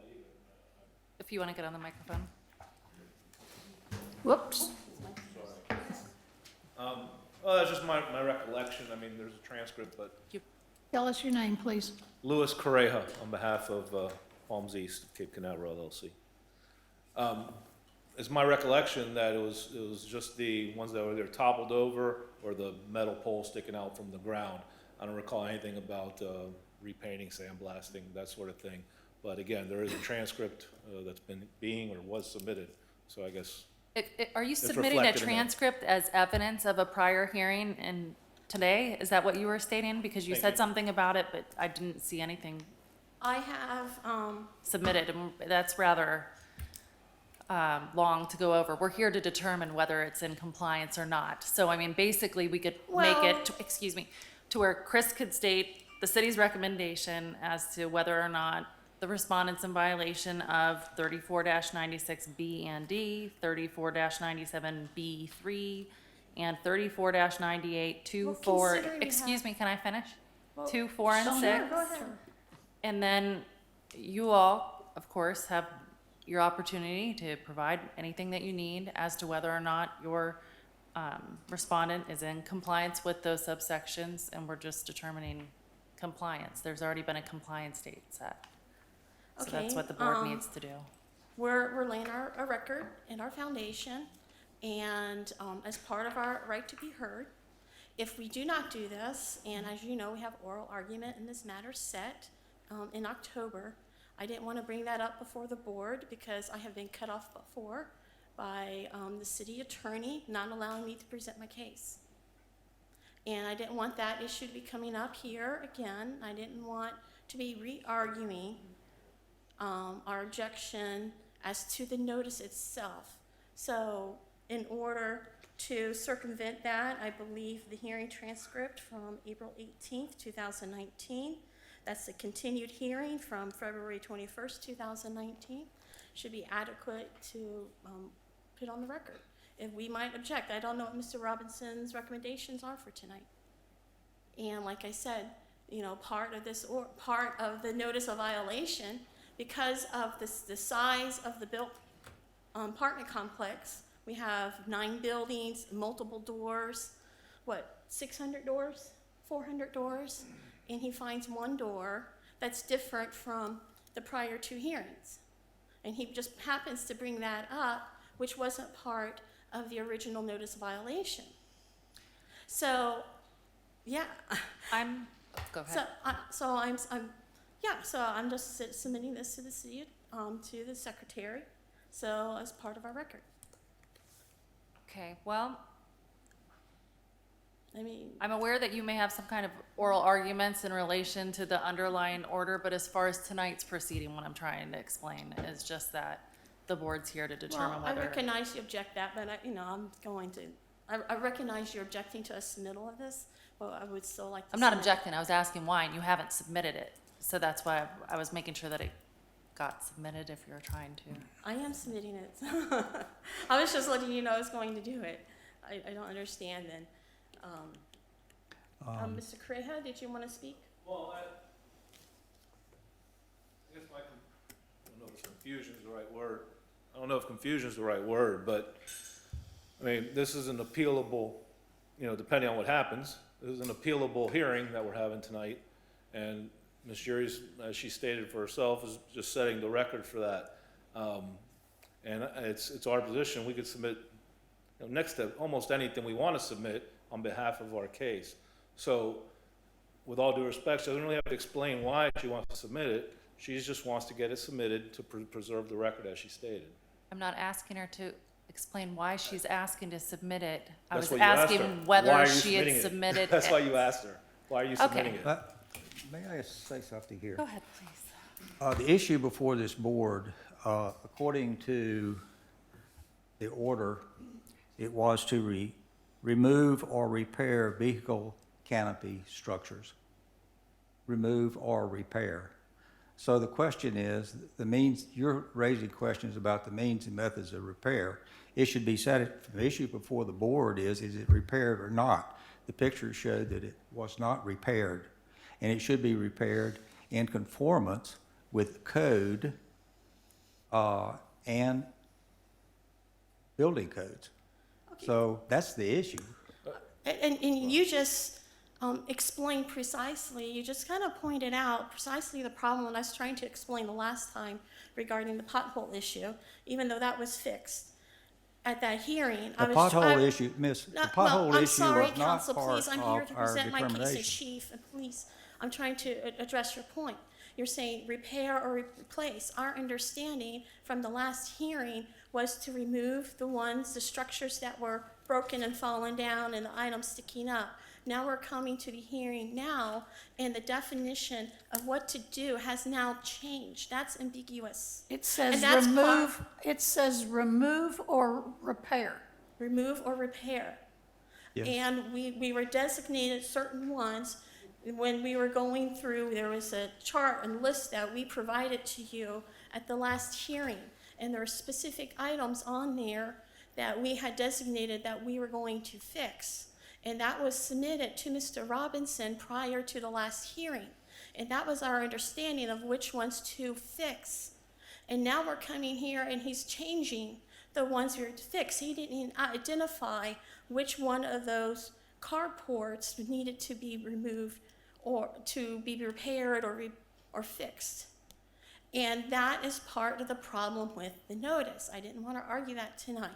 L: If you want to get on the microphone.
A: Whoops.
M: Well, that's just my recollection. I mean, there's a transcript, but
A: Tell us your name, please.
M: Louis Correja on behalf of Palms East, Cape Canaveral LLC. It's my recollection that it was just the ones that were either toppled over or the metal pole sticking out from the ground. I don't recall anything about repainting, sandblasting, that sort of thing. But again, there is a transcript that's being or was submitted, so I guess.
L: Are you
M: It's
L: submitting a
M: reflected in there.
L: transcript as evidence of a prior hearing and today? Is that what you were stating? Because you
M: Thank
L: said
M: you.
L: something about it, but I didn't see anything
J: I have,
L: submitted, and that's rather long to go over. We're here to determine whether it's in compliance or not. So, I mean, basically, we could make
J: Well-
L: it, to where Chris could state the city's recommendation as to whether or not the respondent's in violation of 34-96B and D, 34-97B3, and 34-98, 2,
J: Well,
L: 4,
J: considering we
L: excuse
J: have-
L: me, can I finish?
J: Well,
L: 2, 4, and
J: sure,
L: 6.
J: go ahead.
L: And then you all, of course, have your opportunity to provide anything that you need as to whether or not your respondent is in compliance with those subsections, and we're just determining compliance. There's already been a compliance date set. So that's
J: Okay,
L: what the board needs to do.
J: We're laying our record and our foundation, and as part of our right to be heard, if we do not do this, and as you know, we have oral argument in this matter set in October, I didn't want to bring that up before the board because I have been cut off before by the city attorney not allowing me to present my case. And I didn't want that issue to be coming up here again. I didn't want to be re-arguing our objection as to the notice itself. So in order to circumvent that, I believe the hearing transcript from April 18th, 2019, that's the continued hearing from February 21st, 2019, should be adequate to put on the record. If we might object, I don't know what Mr. Robinson's recommendations are for tonight. And like I said, you know, part of the notice of violation, because of the size of the built apartment complex, we have 9 buildings, multiple doors, 600 doors, 400 doors, and he finds one door that's different from the prior 2 hearings. And he just happens to bring that up, which wasn't part of the original notice of violation. So, yeah.
L: Go ahead.
J: So I'm just submitting this to the city, to the secretary, so as part of our record.
L: Okay, well,
J: I mean,
L: I'm aware that you may have some kind of oral arguments in relation to the underlying order, but as far as tonight's proceeding, what I'm trying to explain is just that the board's here to determine
J: well, I
L: whether.
J: recognize you object that, but I recognize you're objecting to a submittal of this, but I would still like to.
L: I'm not
J: submit-
L: objecting, I was asking why, and you haven't submitted it. So that's why I was making sure that it got submitted if you're trying to.
J: I am submitting it. I was just letting you know I was going to do it. I don't understand then. Mr. Correja, did you want to speak?
M: Well, I guess I don't know if confusion is the right word. I don't know if confusion is the right word, but, I mean, this is an appealable, depending on what happens, this is an appealable hearing that we're having tonight, and Ms. Jury's, as she stated for herself, is just setting the record for that. And it's our position, we could submit, next to almost anything we want to submit on behalf of our case. So, with all due respect, she doesn't really have to explain why she wants to submit it. She just wants to get it submitted to preserve the record as she stated.
L: I'm not asking her to explain why she's asking to submit it. I
M: That's
L: was
M: what you asked
L: asking
M: her. Why
L: whether
M: are you
L: she had
M: submitting it?
L: submitted.
M: That's why you asked her. Why are you submitting it?
I: May I say something here?
L: Go ahead, please.
I: The issue before this board, according to the order, it was to remove or repair vehicle canopy structures. Remove or repair. So the question is, the means, you're raising questions about the means and methods of repair. It should be the issue before the board is it repaired or not? The picture showed that it was not repaired, and it should be repaired in conformance with code and building codes. So that's the issue.
J: And you just explained precisely, you just kind of pointed out precisely the problem that I was trying to explain the last time regarding the pothole issue, even though that was fixed at that hearing.
I: The pothole issue, Miss, the pothole issue
J: I'm sorry,
I: was not
J: counsel,
I: part
J: please, I'm here
I: of
J: to
I: our
J: present my case in
I: determination.
J: chief, and please, I'm trying to address your point. You're saying repair or replace. Our understanding from the last hearing was to remove the structures that were broken and fallen down and the items sticking up. Now we're coming to the hearing now, and the definition of what to do has now changed. That's ambiguous.
A: It says
J: And that's
A: remove, it says remove or repair.
J: Remove or repair.
I: Yes.
J: And we were designated certain ones. When we were going through, there was a chart and list that we provided to you at the last hearing. And there are specific items on there that we had designated that we were going to fix. And that was submitted to Mr. Robinson prior to the last hearing. And that was our understanding of which ones to fix. And now we're coming here and he's changing the ones we were to fix. He didn't even identify which one of those carports needed to be removed or to be repaired or fixed. And that is part of the problem with the notice. I didn't want to argue that tonight.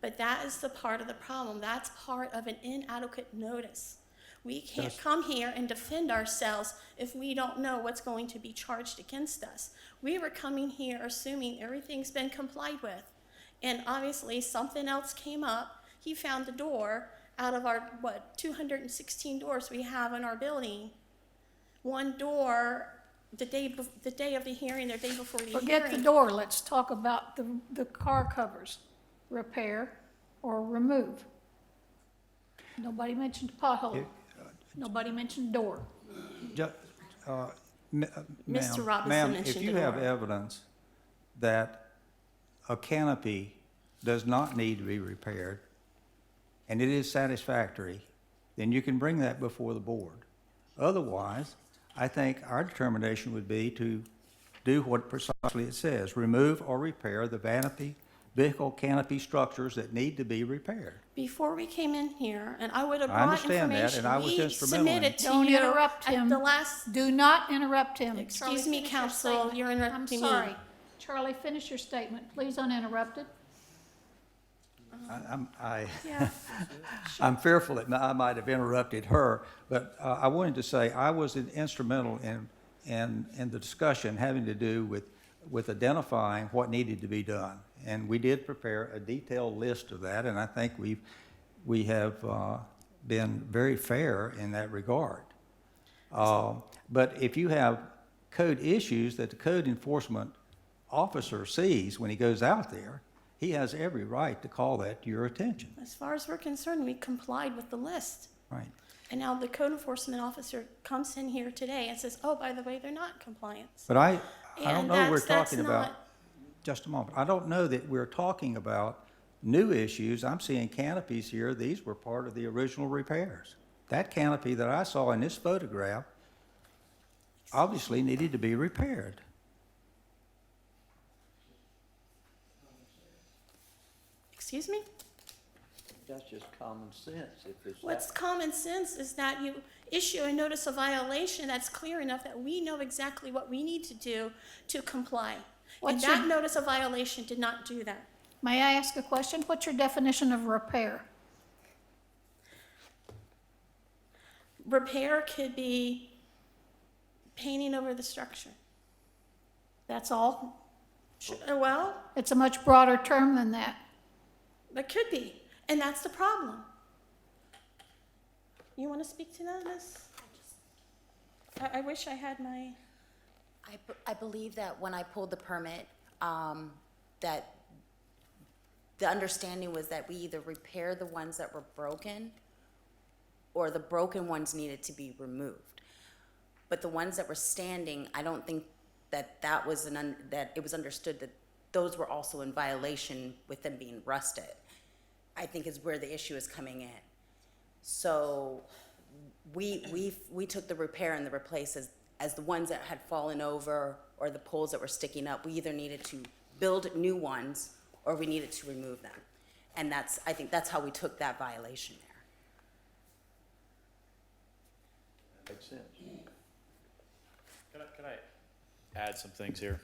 J: But that is the part of the problem. That's part of an inadequate notice. We can't come here and defend ourselves if we don't know what's going to be charged against us. We were coming here assuming everything's been complied with. And obviously something else came up. He found the door out of our, 216 doors we have in our building. One door, the day of the hearing, the day before the hearing.
A: Forget the door, let's talk about the car covers. Repair or remove. Nobody mentioned pothole. Nobody mentioned door.
J: Mr.
I: Ma'am,
J: Robinson
I: ma'am,
J: mentioned
I: if you
J: the
I: have
J: door.
I: evidence that a canopy does not need to be repaired, and it is satisfactory, then you can bring that before the board. Otherwise, I think our determination would be to do what precisely it says, remove or repair the vehicle canopy structures that need to be repaired.
J: Before we came in here, and I would have
I: I
J: brought
I: understand that,
J: information
I: and I was
J: we
I: instrumental in
J: submitted
I: it.
J: to
A: Don't
J: you
A: interrupt
J: at
A: him.
J: the last.
A: Do not interrupt him.
J: Excuse
A: Charlie,
J: me,
A: finish your
J: counsel,
A: statement.
J: you're interrupting me.
A: I'm sorry. Charlie, finish your statement, please, uninterrupted.
J: Yeah.
I: I'm fearful that I might have interrupted her, but I wanted to say I was instrumental in the discussion having to do with identifying what needed to be done. And we did prepare a detailed list of that, and I think we have been very fair in that regard. But if you have code issues that the code enforcement officer sees when he goes out there, he has every right to call that to your attention.
J: As far as we're concerned, we complied with the list.
I: Right.
J: And now the code enforcement officer comes in here today and says, oh, by the way, they're not in compliance.
I: But I don't
J: And
I: know we're
J: that's
I: talking about,
J: not-
I: just a moment, I don't know that we're talking about new issues. I'm seeing canopies here, these were part of the original repairs. That canopy that I saw in this photograph obviously needed to be repaired.
J: Excuse me?
N: That's just common sense. If it's
J: What's common sense is that you issue a notice of violation that's clear enough that we know exactly what we need to do to comply. And
A: What's
J: that
A: your-
J: notice of violation did not do that.
A: May I ask a question? What's your definition of repair?
J: Repair could be painting over the structure.
A: That's all?
J: Well,
A: It's a much broader term than that.
J: it could be, and that's the problem. You want to speak to that, Miss? I wish I had my,
K: I believe that when I pulled the permit, that the understanding was that we either repair the ones that were broken or the broken ones needed to be removed. But the ones that were standing, I don't think that was that it was understood that those were also in violation with them being rusted, I think is where the issue is coming in. So we took the repair and the replace as the ones that had fallen over or the poles that were sticking up. We either needed to build new ones or we needed to remove them. And I think that's how we took that violation there.
N: Makes sense.
H: Can I add some things here?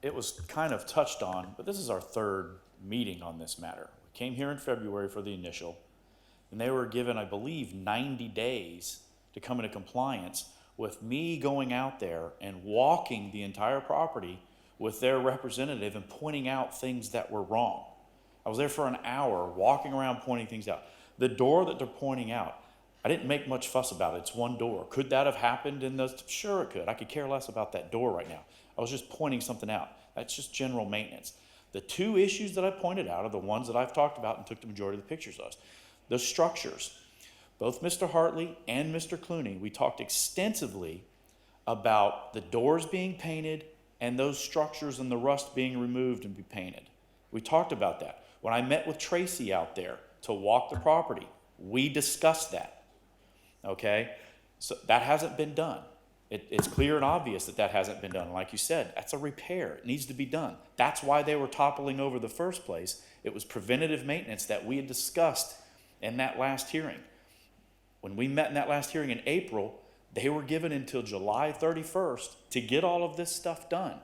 H: It was kind of touched on, but this is our third meeting on this matter. We came here in February for the initial, and they were given, I believe, 90 days to come into compliance with me going out there and walking the entire property with their representative and pointing out things that were wrong. I was there for an hour walking around pointing things out. The door that they're pointing out, I didn't make much fuss about it. It's one door. Could that have happened in those? Sure it could. I could care less about that door right now. I was just pointing something out. That's just general maintenance. The two issues that I pointed out are the ones that I've talked about and took the majority of the pictures of. The structures. Both Mr. Hartley and Mr. Clooney, we talked extensively about the doors being painted and those structures and the rust being removed and be painted. We talked about that. When I met with Tracy out there to walk the property, we discussed that. Okay? So that hasn't been done. It's clear and obvious that hasn't been done. Like you said, that's a repair. It needs to be done. That's why they were toppling over the first place. It was preventative maintenance that we had discussed in that last hearing. When we met in that last hearing in April, they were given until July 31st to get all of this stuff done.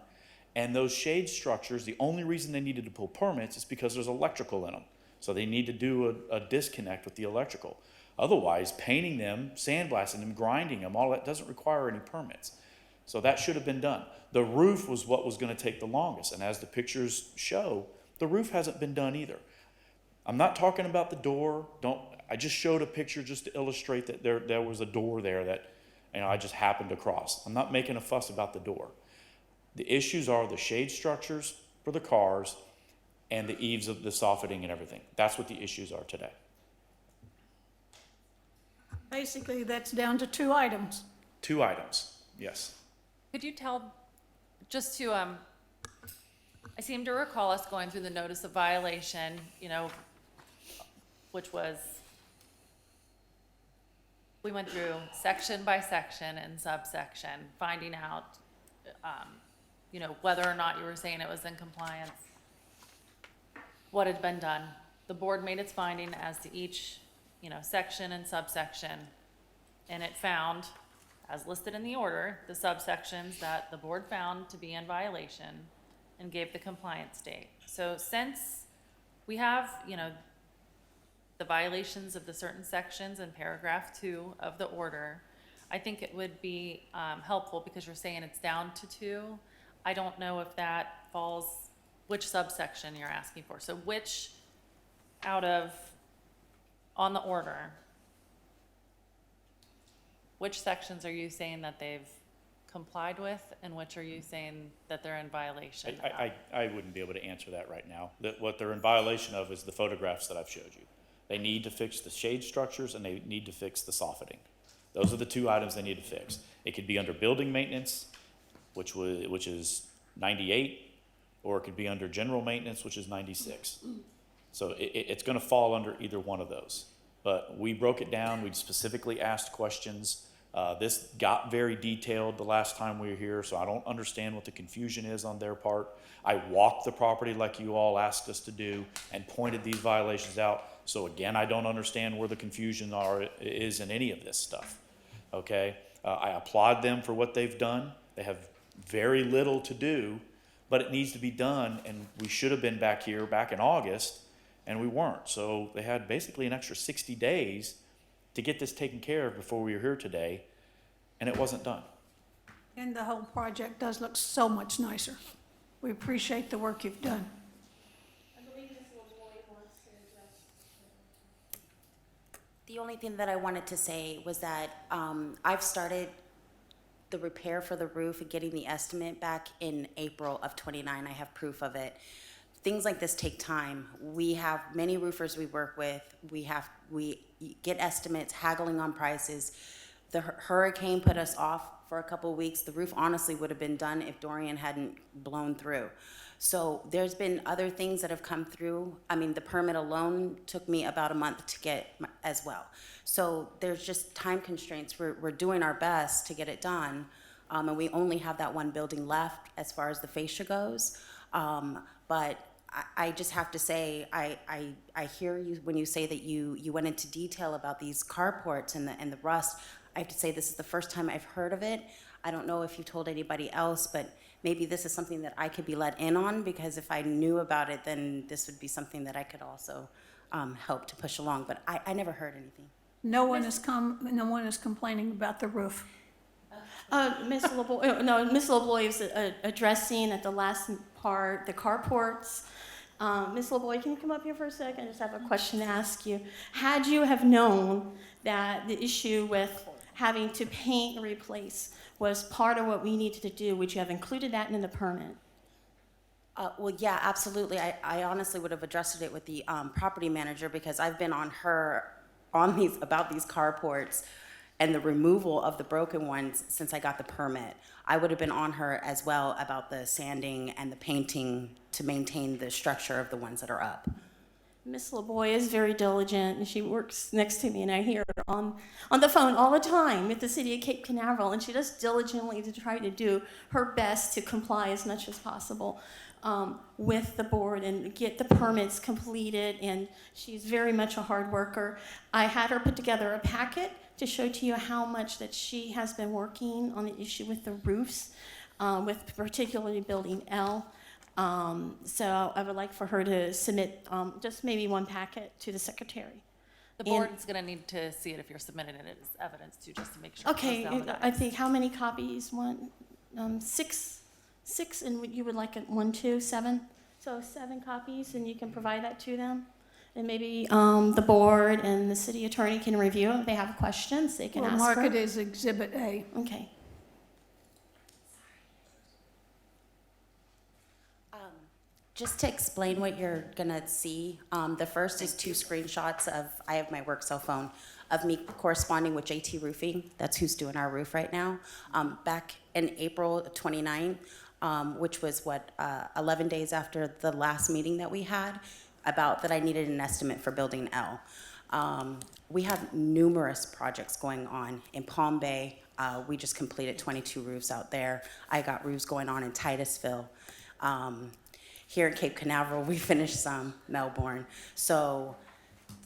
H: And those shade structures, the only reason they needed to pull permits is because there's electrical in them. So they need to do a disconnect with the electrical. Otherwise, painting them, sandblasting them, grinding them, all that doesn't require any permits. So that should have been done. The roof was what was going to take the longest. And as the pictures show, the roof hasn't been done either. I'm not talking about the door. I just showed a picture just to illustrate that there was a door there that I just happened to cross. I'm not making a fuss about the door. The issues are the shade structures for the cars and the eaves of the soffitting and everything. That's what the issues are today.
A: Basically, that's down to 2 items.
H: 2 items, yes.
L: Could you tell, just to, I seem to recall us going through the notice of violation, which was, we went through section by section and subsection, finding out, whether or not you were saying it was in compliance, what had been done. The board made its finding as to each, section and subsection, and it found, as listed in the order, the subsections that the board found to be in violation and gave the compliance date. So since we have, the violations of the certain sections in paragraph 2 of the order, I think it would be helpful, because you're saying it's down to 2. I don't know if that falls, which subsection you're asking for. So which out of, on the order, which sections are you saying that they've complied with, and which are you saying that they're in violation of?
H: I wouldn't be able to answer that right now. What they're in violation of is the photographs that I've showed you. They need to fix the shade structures and they need to fix the soffitting. Those are the 2 items they need to fix. It could be under building maintenance, which is 98, or it could be under general maintenance, which is 96. So it's going to fall under either one of those. But we broke it down. We specifically asked questions. This got very detailed the last time we were here, so I don't understand what the confusion is on their part. I walked the property like you all asked us to do and pointed these violations out. So again, I don't understand where the confusion is in any of this stuff. Okay? I applaud them for what they've done. They have very little to do, but it needs to be done, and we should have been back here back in August, and we weren't. So they had basically an extra 60 days to get this taken care of before we were here today, and it wasn't done.
A: And the whole project does look so much nicer. We appreciate the work you've done.
J: I believe Ms. LaVoy wants to address.
K: The only thing that I wanted to say was that I've started the repair for the roof and getting the estimate back in April of 29. I have proof of it. things like this take time. We have many roofers we work with. We get estimates, haggling on prices. The hurricane put us off for a couple of weeks. The roof honestly would have been done if Dorian hadn't blown through. So there's been other things that have come through. I mean, the permit alone took me about a month to get as well. So there's just time constraints. We're doing our best to get it done. And we only have that one building left as far as the fascia goes. But I just have to say, I hear you when you say that you went into detail about these carports and the rust. I have to say, this is the first time I've heard of it. I don't know if you told anybody else, but maybe this is something that I could be let in on, because if I knew about it, then this would be something that I could also help to push along. But I never heard anything.
A: No one is complaining about the roof.
J: Ms. LeBoy, no, Ms. LeBoy is addressing at the last part, the carports. Ms. LeBoy, can you come up here for a second? I just have a question to ask you. Had you have known that the issue with having to paint and replace was part of what we needed to do, would you have included that in the permit?
K: Well, yeah, absolutely. I honestly would have addressed it with the property manager, because I've been on her about these carports and the removal of the broken ones since I got the permit. I would have been on her as well about the sanding and the painting to maintain the structure of the ones that are up.
J: Miss LeBoy is very diligent, and she works next to me, and I hear her on the phone all the time with the city of Cape Canaveral, and she does diligently to try to do her best to comply as much as possible with the board and get the permits completed, and she's very much a hard worker. I had her put together a packet to show to you how much that she has been working on the issue with the roofs, with particularly building L. So I would like for her to submit just maybe one packet to the secretary.
L: The board's gonna need to see it if you're submitting it as evidence too, just to make sure. it goes
J: Okay,
L: down the
J: I
L: guides.
J: think how many copies? Six, and you would like it 1, 2, 7? So 7 copies, and you can provide that to them? And maybe the board and the city attorney can review it. If they have questions, they can
A: We'll
J: ask
A: mark
J: her.
A: it as Exhibit A.
J: Okay.
K: Just to explain what you're gonna see, the first is 2 screenshots of, I have my work cell phone, of me corresponding with JT Roofing. That's who's doing our roof right now. Back in April 29th, which was 11 days after the last meeting that we had, about that I needed an estimate for building L. We have numerous projects going on in Palm Bay. We just completed 22 roofs out there. I got roofs going on in Titusville. Here in Cape Canaveral, we finished some, Melbourne. So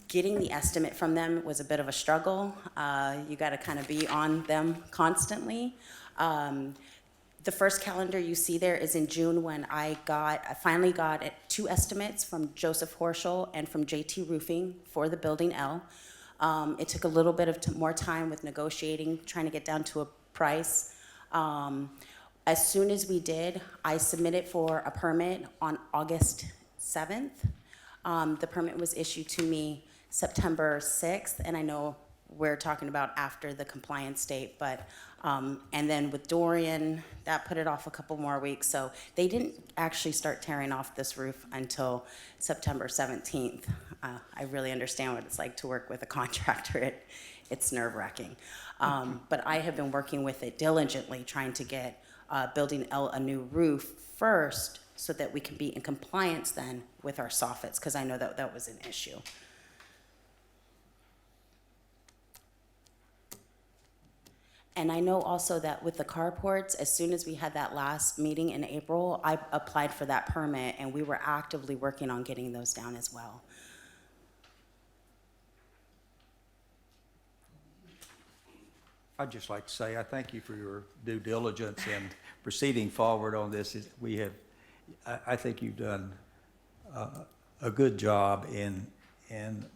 K: getting the estimate from them was a bit of a struggle. You gotta kind of be on them constantly. The first calendar you see there is in June, when I finally got 2 estimates from Joseph Horschel and from JT Roofing for the building L. It took a little bit of more time with negotiating, trying to get down to a price. As soon as we did, I submitted for a permit on August 7th. The permit was issued to me September 6th, and I know we're talking about after the compliance date, but, and then with Dorian, that put it off a couple more weeks. So they didn't actually start tearing off this roof until September 17th. I really understand what it's like to work with a contractor. It's nerve-wracking. But I have been working with it diligently, trying to get building L a new roof first, so that we can be in compliance then with our soffits, because I know that that was an issue. And I know also that with the carports, as soon as we had that last meeting in April, I applied for that permit, and we were actively working on getting those down as well.
I: I'd just like to say I thank you for your due diligence in proceeding forward on this. I think you've done a good job in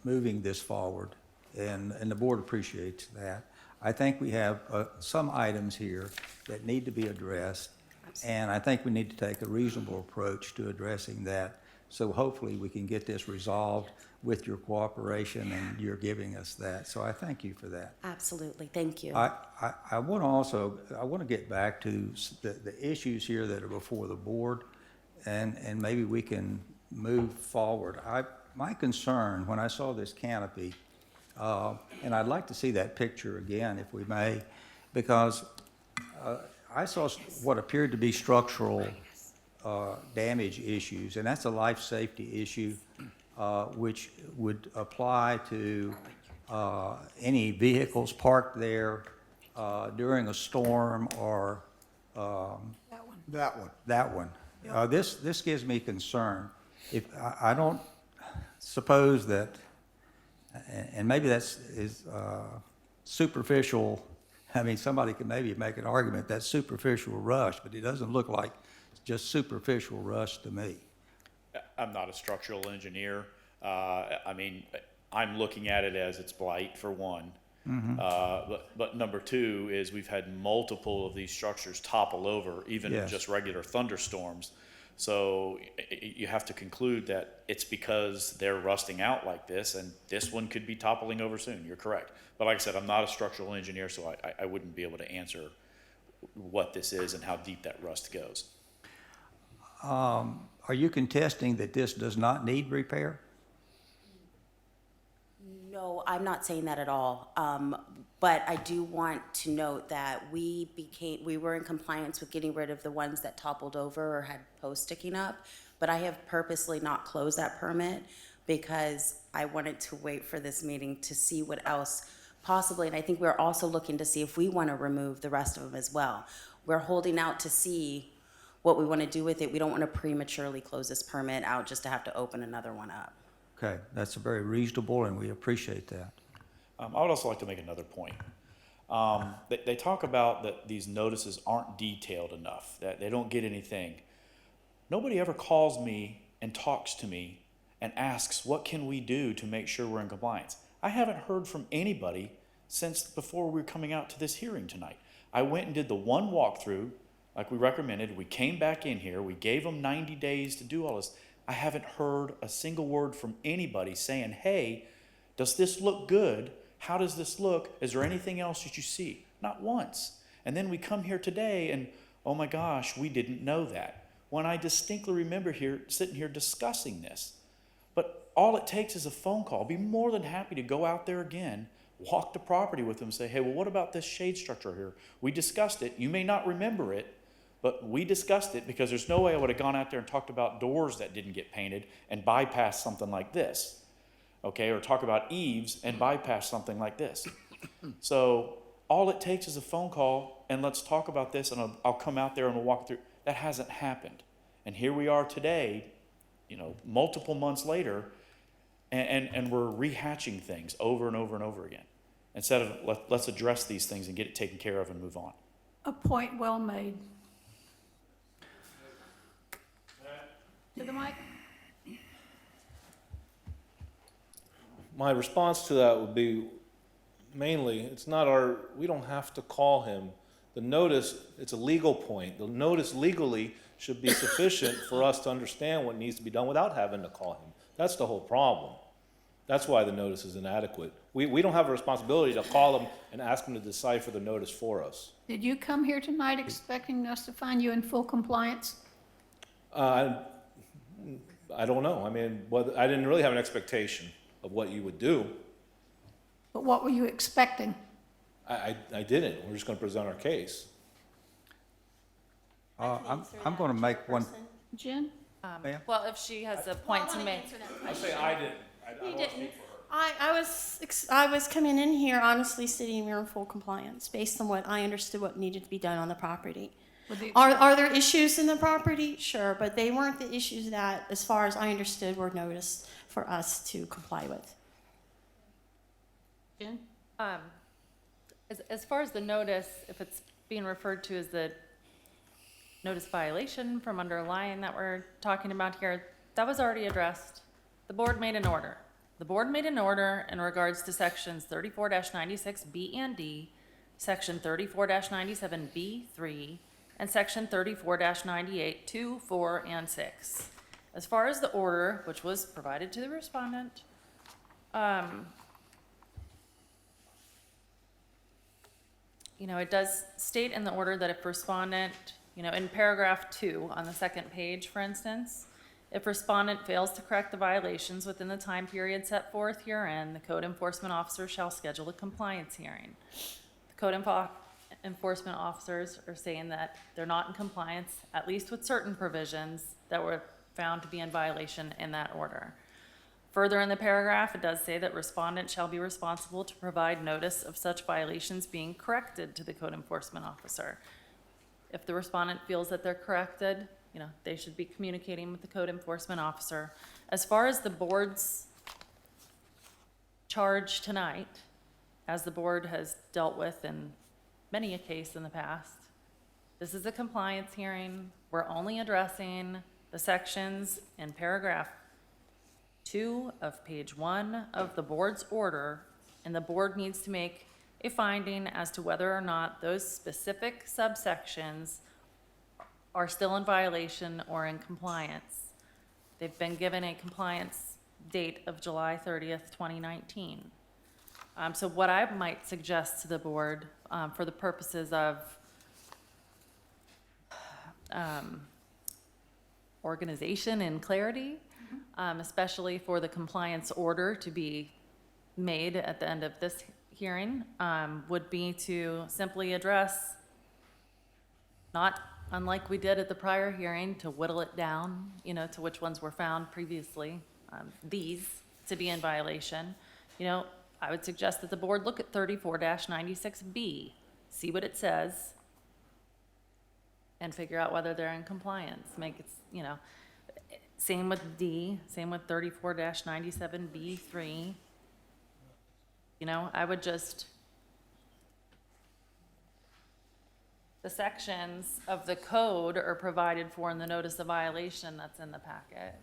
I: moving this forward, and the board appreciates that. I think we have some items here that need to be addressed, and I think we need to take a reasonable approach to addressing that. So hopefully we can get this resolved with your cooperation, and you're giving us that. So I thank you for that.
K: Absolutely, thank you.
I: I want to get back to the issues here that are before the board, and maybe we can move forward. My concern, when I saw this canopy, and I'd like to see that picture again, if we may, because I saw what appeared to be structural damage issues, and that's a life safety issue, which would apply to any vehicles parked there during a storm or that one. This gives me concern. If I don't suppose that, and maybe that's superficial. I mean, somebody could maybe make an argument that's superficial rust, but it doesn't look like just superficial rust to me.
H: I'm not a structural engineer. I mean, I'm looking at it as it's blight for one. But number two is we've had multiple of these structures topple over, even in
I: Yes.
H: just regular thunderstorms. So you have to conclude that it's because they're rusting out like this, and this one could be toppling over soon. You're correct. But like I said, I'm not a structural engineer, so I wouldn't be able to answer what this is and how deep that rust goes.
I: Are you contesting that this does not need repair?
K: No, I'm not saying that at all. But I do want to note that we were in compliance with getting rid of the ones that toppled over or had posts sticking up. But I have purposely not closed that permit because I wanted to wait for this meeting to see what else possibly. And I think we're also looking to see if we want to remove the rest of them as well. We're holding out to see what we want to do with it. We don't want to prematurely close this permit out just to have to open another one up.
I: Okay, that's very reasonable, and we appreciate that.
H: I would also like to make another point. They talk about that these notices aren't detailed enough, that they don't get anything. Nobody ever calls me and talks to me and asks, what can we do to make sure we're in compliance? I haven't heard from anybody since before we were coming out to this hearing tonight. I went and did the one walkthrough, like we recommended. We came back in here. We gave them 90 days to do all this. I haven't heard a single word from anybody saying, hey, does this look good? How does this look? Is there anything else that you see? Not once. And then we come here today and, oh my gosh, we didn't know that. When I distinctly remember sitting here discussing this. But all it takes is a phone call. I'll be more than happy to go out there again, walk the property with them and say, hey, well, what about this shade structure here? We discussed it. You may not remember it, but we discussed it because there's no way I would have gone out there and talked about doors that didn't get painted and bypassed something like this, okay? Or talk about eaves and bypass something like this. So all it takes is a phone call and let's talk about this and I'll come out there and we'll walk through. That hasn't happened. And here we are today, multiple months later, and we're rehatching things over and over and over again. Instead of let's address these things and get it taken care of and move on.
A: A point well made. To the mic.
M: My response to that would be mainly, we don't have to call him. The notice, it's a legal point. The notice legally should be sufficient for us to understand what needs to be done without having to call him. That's the whole problem. That's why the notice is inadequate. We don't have a responsibility to call him and ask him to decipher the notice for us.
A: Did you come here tonight expecting us to find you in full compliance?
M: I don't know. I mean, I didn't really have an expectation of what you would do.
A: But what were you expecting?
M: I didn't. We're just going to present our case.
I: I'm going to make one.
A: Jen?
I: Ma'am?
L: Well, if she has a point to make.
M: I say I didn't.
J: You didn't. I was coming in here honestly sitting here in full compliance based on what I understood what needed to be done on the property. Are there issues in the property? Sure, but they weren't the issues that, as far as I understood, were noticed for us to comply with.
A: Jen?
L: As far as the notice, if it's being referred to as the notice violation from underlying that we're talking about here, that was already addressed. The board made an order. The board made an order in regards to sections 34-96B and D, section 34-97B3, and section 34-98, 2, 4, and 6. As far as the order, which was provided to the respondent, it does state in the order that if respondent, in paragraph 2 on the second page, for instance, If respondent fails to correct the violations within the time period set forth herein, the code enforcement officer shall schedule a compliance hearing. The code enforcement officers are saying that they're not in compliance, at least with certain provisions that were found to be in violation in that order. Further in the paragraph, it does say that respondent shall be responsible to provide notice of such violations being corrected to the code enforcement officer. If the respondent feels that they're corrected, they should be communicating with the code enforcement officer. As far as the board's charge tonight, as the board has dealt with in many a case in the past, this is a compliance hearing. We're only addressing the sections in paragraph 2 of page 1 of the board's order, and the board needs to make a finding as to whether or not those specific subsections are still in violation or in compliance. They've been given a compliance date of July 30th, 2019. So what I might suggest to the board, for the purposes of organization and clarity, especially for the compliance order to be made at the end of this hearing, would be to simply address, not unlike we did at the prior hearing, to whittle it down, to which ones were found previously, these to be in violation. I would suggest that the board look at 34-96B, see what it says, and figure out whether they're in compliance. Make it, same with D, same with 34-97B3. I would just, the sections of the code are provided for in the notice of violation that's in the packet.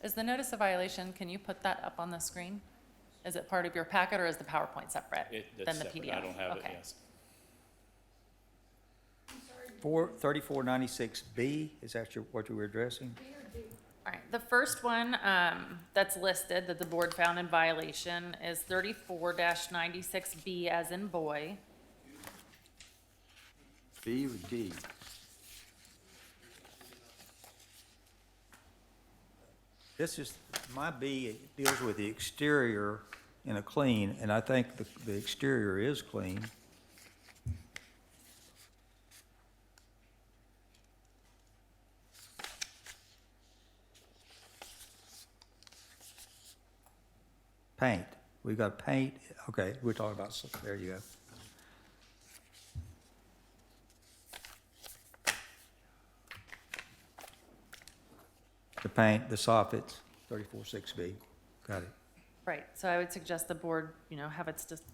L: Is the notice of violation, can you put that up on the screen? Is it part of your packet or is the PowerPoint separate than the PDF?
H: I don't have it,
L: Okay.
H: yes.
I: 3496B, is that what you were addressing?
L: All right, the first one that's listed that the board found in violation is 34-96B as in boy.
N: B or D?
I: This is, my B deals with the exterior in a clean, and I think the exterior is clean. Paint, we got paint, okay, we're talking about, there you go. The paint, the soffits, 34.6B, got it.
L: Right, so I would suggest the board, have it just,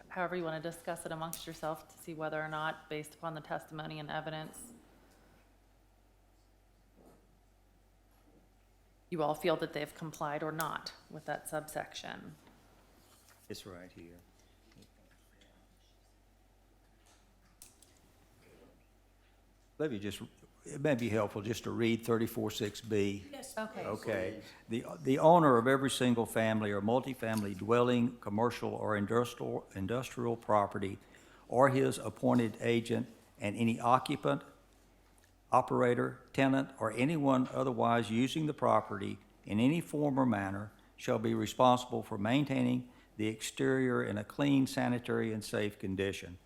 L: however you want to discuss it amongst yourself to see whether or not, based upon the testimony and evidence, you all feel that they've complied or not with that subsection.
I: It's right here. Maybe it may be helpful just to read 34.6B.
A: Yes.
L: Okay.
I: Okay. The owner of every single family or multifamily dwelling, commercial or industrial property, or his appointed agent, and any occupant, operator, tenant, or anyone otherwise using the property in any form or manner shall be responsible for maintaining the exterior in a clean, sanitary, and safe condition.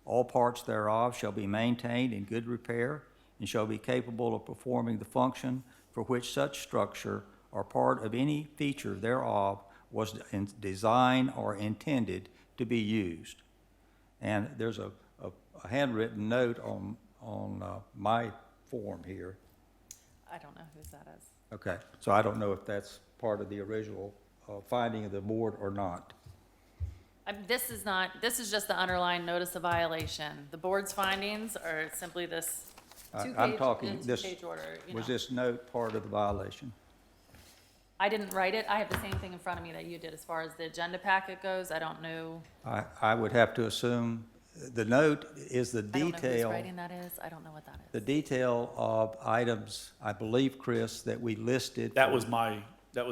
I: All parts thereof shall be maintained in good repair and shall be capable of performing the function for which such structure or part of any feature thereof was designed or intended to be used. And there's a handwritten note on my form here.
L: I don't know whose that is.
I: Okay, so I don't know if that's part of the original finding of the board or not.
L: This is just the underlying notice of violation. The board's findings are simply this
I: I'm talking,
L: two-page order.
I: was this note part of the violation?
L: I didn't write it. I have the same thing in front of me that you did as far as the agenda packet goes. I don't know.
I: I would have to assume, the note is the
L: I don't know whose
I: detail,
L: writing that is. I don't know what that is.
I: the detail of items, I believe, Chris, that we listed.
H: That was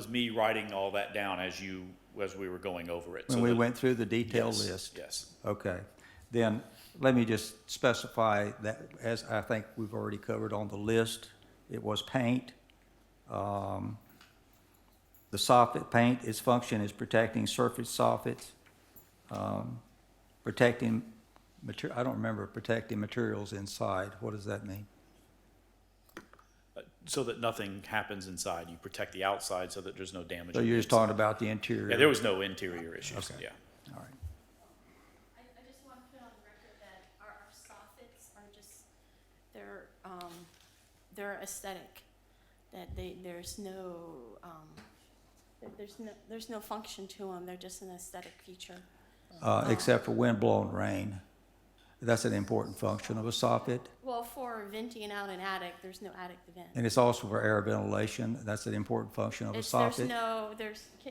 H: me writing all that down as we were going over it.
I: When we went through the detailed
H: Yes,
I: list.
H: yes.
I: Okay, then let me just specify that, as I think we've already covered on the list, it was paint. The soffit paint, its function is protecting surface soffits, protecting I don't remember protecting materials inside. What does that mean?
H: So that nothing happens inside. You protect the outside so that there's no damage.
I: So
H: on the
I: you're just
H: inside.
I: talking about the interior?
H: Yeah, there was no interior issues,
I: Okay.
H: yeah.
I: All right.
J: I just want to put on the record that our soffits are just, they're aesthetic, that there's no function to them, they're just an aesthetic feature.
I: Except for wind-blown rain. That's an important function of a soffit.
J: Well, for venting out an attic, there's no attic to vent.
I: And it's also for air ventilation. That's an important function of a soffit.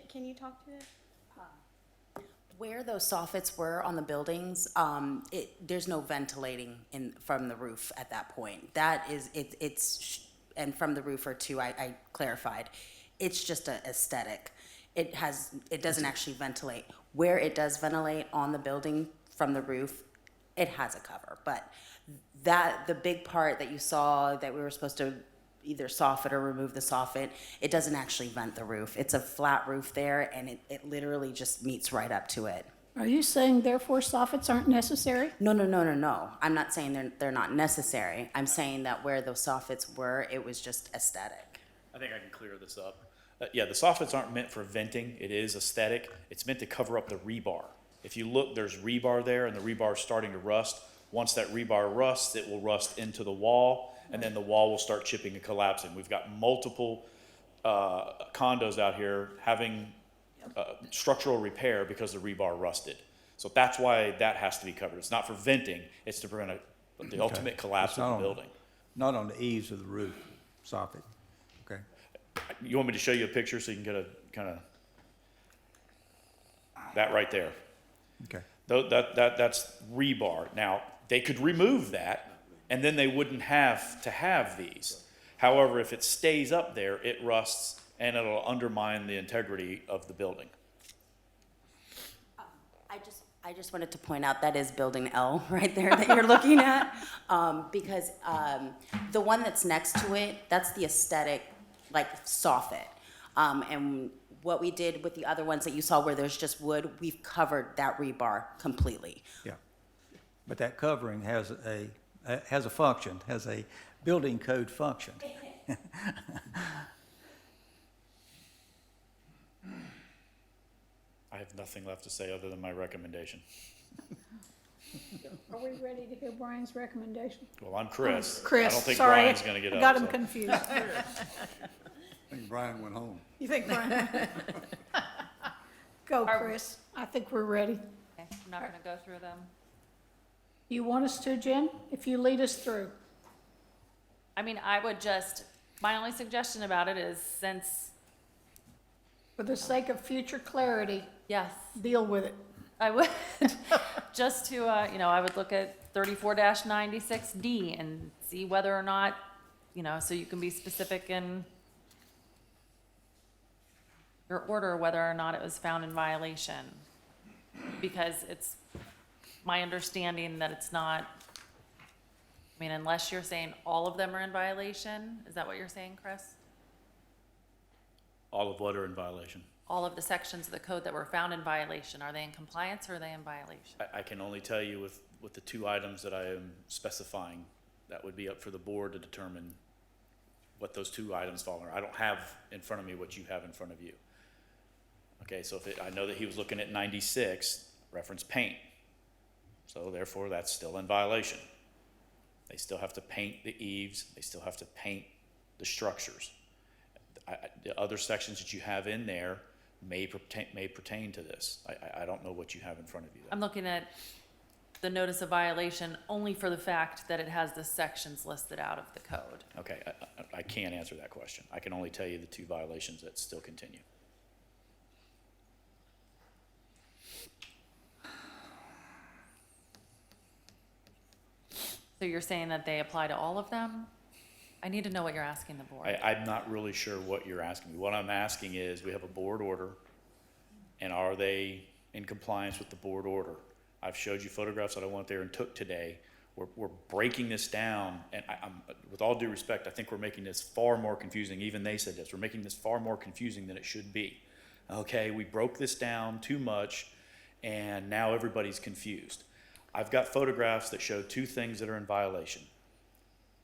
J: Can you talk to it?
K: Where those soffits were on the buildings, there's no ventilating from the roof at that point. That is, and from the roofer too, I clarified, it's just an aesthetic. It doesn't actually ventilate. Where it does ventilate on the building from the roof, it has a cover. But the big part that you saw that we were supposed to either soffit or remove the soffit, it doesn't actually vent the roof. It's a flat roof there, and it literally just meets right up to it.
A: Are you saying therefore soffits aren't necessary?
K: No. I'm not saying they're not necessary. I'm saying that where those soffits were, it was just aesthetic.
H: I think I can clear this up. Yeah, the soffits aren't meant for venting. It is aesthetic. It's meant to cover up the rebar. If you look, there's rebar there, and the rebar is starting to rust. Once that rebar rusts, it will rust into the wall, and then the wall will start chipping and collapsing. We've got multiple condos out here having structural repair because the rebar rusted. So that's why that has to be covered. It's not for venting. It's to prevent the ultimate collapse
I: It's
H: of
I: not
H: the building.
I: Not on the eaves of the roof soffit. Okay.
H: You want me to show you a picture so you can get a kind of that right there?
I: Okay.
H: That's rebar. Now, they could remove that, and then they wouldn't have to have these. However, if it stays up there, it rusts, and it'll undermine the integrity of the building.
K: I just wanted to point out that is building L right there that you're looking at, because the one that's next to it, that's the aesthetic, like soffit. And what we did with the other ones that you saw where there's just wood, we've covered that rebar completely.
I: Yeah. But that covering has a function, has a building code function.
H: I have nothing left to say other than my recommendation.
A: Are we ready to hear Brian's recommendation?
H: Well, I'm Chris.
A: Chris,
H: I don't think
A: sorry,
H: Brian's going to get
A: I
H: up.
A: got him
H: so.
A: confused.
O: I think Brian went home.
A: You think Brian? Go, Chris. I think we're ready.
L: Okay, I'm not gonna go through them.
A: You want us to, Jen? If you lead us through.
L: I mean, my only suggestion about it is since,
A: For the sake of future clarity,
L: yes,
A: deal with it.
L: I would, just to, I would look at 34-96D and see whether or not, so you can be specific in your order, whether or not it was found in violation. Because it's my understanding that it's not, unless you're saying all of them are in violation, is that what you're saying, Chris?
H: All of what are in violation?
L: All of the sections of the code that were found in violation, are they in compliance or are they in violation?
H: I can only tell you with the two items that I am specifying, that would be up for the board to determine what those two items fall under. I don't have in front of me what you have in front of you. Okay, so I know that he was looking at 96, reference paint. So therefore, that's still in violation. They still have to paint the eaves, they still have to paint the structures. The other sections that you have in there may pertain to this. I don't know what you have in front of you.
L: I'm looking at the notice of violation only for the fact that it has the sections listed out of the code.
H: Okay, I can't answer that question. I can only tell you the two violations that still continue.
L: So you're saying that they apply to all of them? I need to know what you're asking the board.
H: I'm not really sure what you're asking me. What I'm asking is, we have a board order, and are they in compliance with the board order? I've showed you photographs that I went there and took today. We're breaking this down, and I'm, with all due respect, I think we're making this far more confusing. Even they said this. We're making this far more confusing than it should be. Okay, we broke this down too much, and now everybody's confused. I've got photographs that show two things that are in violation.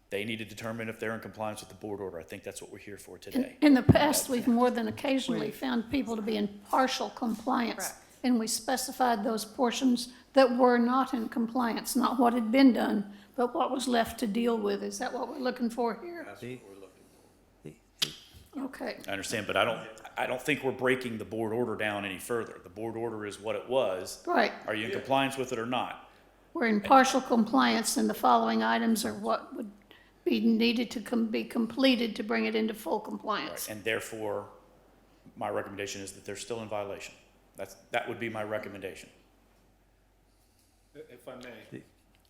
H: They need to determine if they're in compliance with the board order. I think that's what we're here for today.
A: In the past, we've more than occasionally found people to be in partial compliance.
L: Correct.
A: And we specified those portions that were not in compliance, not what had been done, but what was left to deal with. Is that what we're looking for here?
O: That's what we're looking for.
A: Okay.
H: I understand, but I don't think we're breaking the board order down any further. The board order is what it was.
A: Right.
H: Are you in compliance with it or not?
A: We're in partial compliance, and the following items are what would be needed to be completed to bring it into full compliance.
H: And therefore, my recommendation is that they're still in violation. That would be my recommendation.
M: If I may.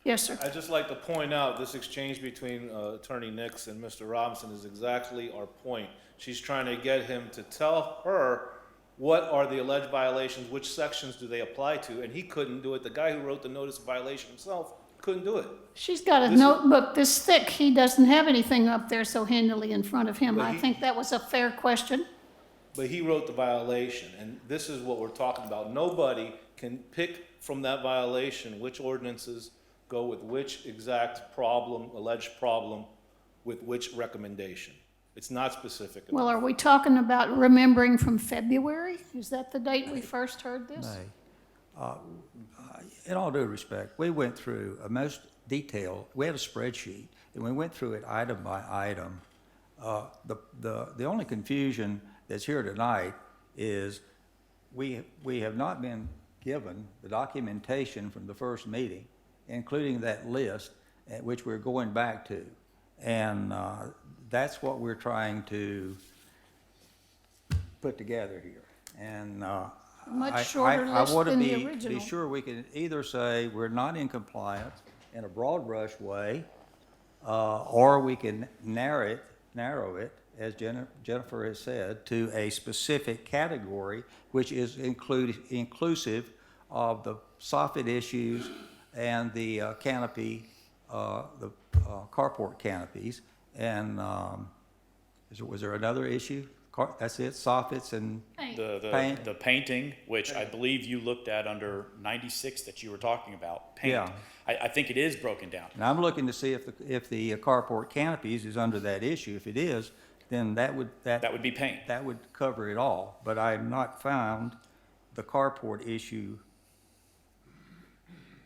A: Yes, sir.
M: I'd just like to point out, this exchange between Attorney Nix and Mr. Robinson is exactly our point. She's trying to get him to tell her what are the alleged violations, which sections do they apply to, and he couldn't do it. The guy who wrote the notice of violation himself couldn't do it.
A: She's got a
M: This is-
A: notebook this thick. He doesn't have anything up there so handily in front of him.
M: But
A: I think that was a fair question.
M: But he wrote the violation, and this is what we're talking about. Nobody can pick from that violation which ordinances go with which exact problem, alleged problem, with which recommendation. It's not specific enough.
A: Well, are we talking about remembering from February? Is that the date we first heard this?
I: Nay. In all due respect, we went through a most detailed, we had a spreadsheet, and we went through it item by item. The only confusion that's here tonight is we have not been given the documentation from the first meeting, including that list, which we're going back to. And that's what we're trying to put together here. And
A: Much shorter list than the
I: I want to
A: original.
I: be sure we can either say we're not in compliance in a broad brush way, or we can narrow it, as Jennifer has said, to a specific category, which is inclusive of the soffit issues and the canopy, the carport canopies. And was there another issue? That's it, soffits and paint?
H: The painting, which I believe you looked at under 96 that you were talking about, paint.
I: Yeah.
H: I think it is broken down.
I: And I'm looking to see if the carport canopies is under that issue. If it is, then that would
H: be paint.
I: That would cover it all. But I have not found the carport issue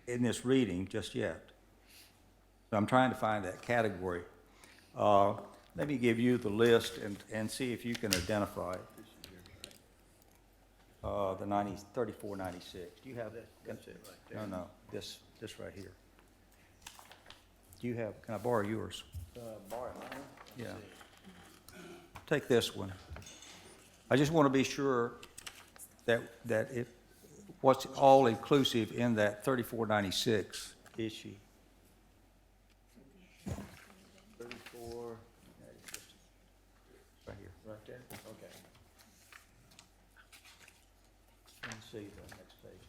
I: in this reading just yet. So I'm trying to find that category. Let me give you the list and see if you can identify it. The 3496. Do you have that?
O: That's it right there.
I: No, this right here. Do you have, can I borrow yours?
O: Borrow mine?
I: Yeah. Take this one. I just want to be sure that what's all inclusive in that 3496 issue.
O: 34,
I: Right here.
O: right there? Okay.
I: Let me see the next page.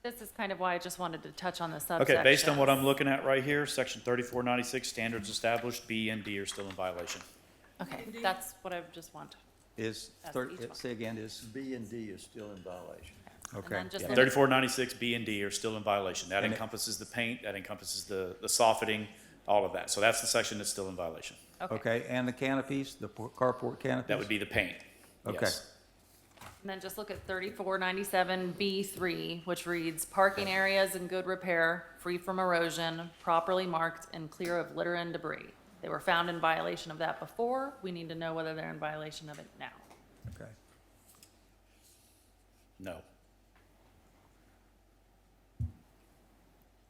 L: This is kind of why I just wanted to touch on the subsection.
H: Okay, based on what I'm looking at right here, section 3496, standards established, B and D are still in violation.
L: Okay, that's what I just want.
I: Is,
L: That's
I: thir-
L: each one.
I: say again, is,
O: B and D is still in violation.
I: okay.
L: then just
H: Yeah,
L: the-
H: 3496, B and D are still in violation. That
I: And it-
H: encompasses the paint, that encompasses the soffitting, all of that. So that's the section that's still in violation.
I: Okay, and the canopies, the carport canopies?
H: That would be the paint.
I: Okay.
H: Yes.
L: And then just look at 3497B3, which reads, parking areas in good repair, free from erosion, properly marked and clear of litter and debris. They were found in violation of that before. We need to know whether they're in violation of it now.
I: Okay.
H: No.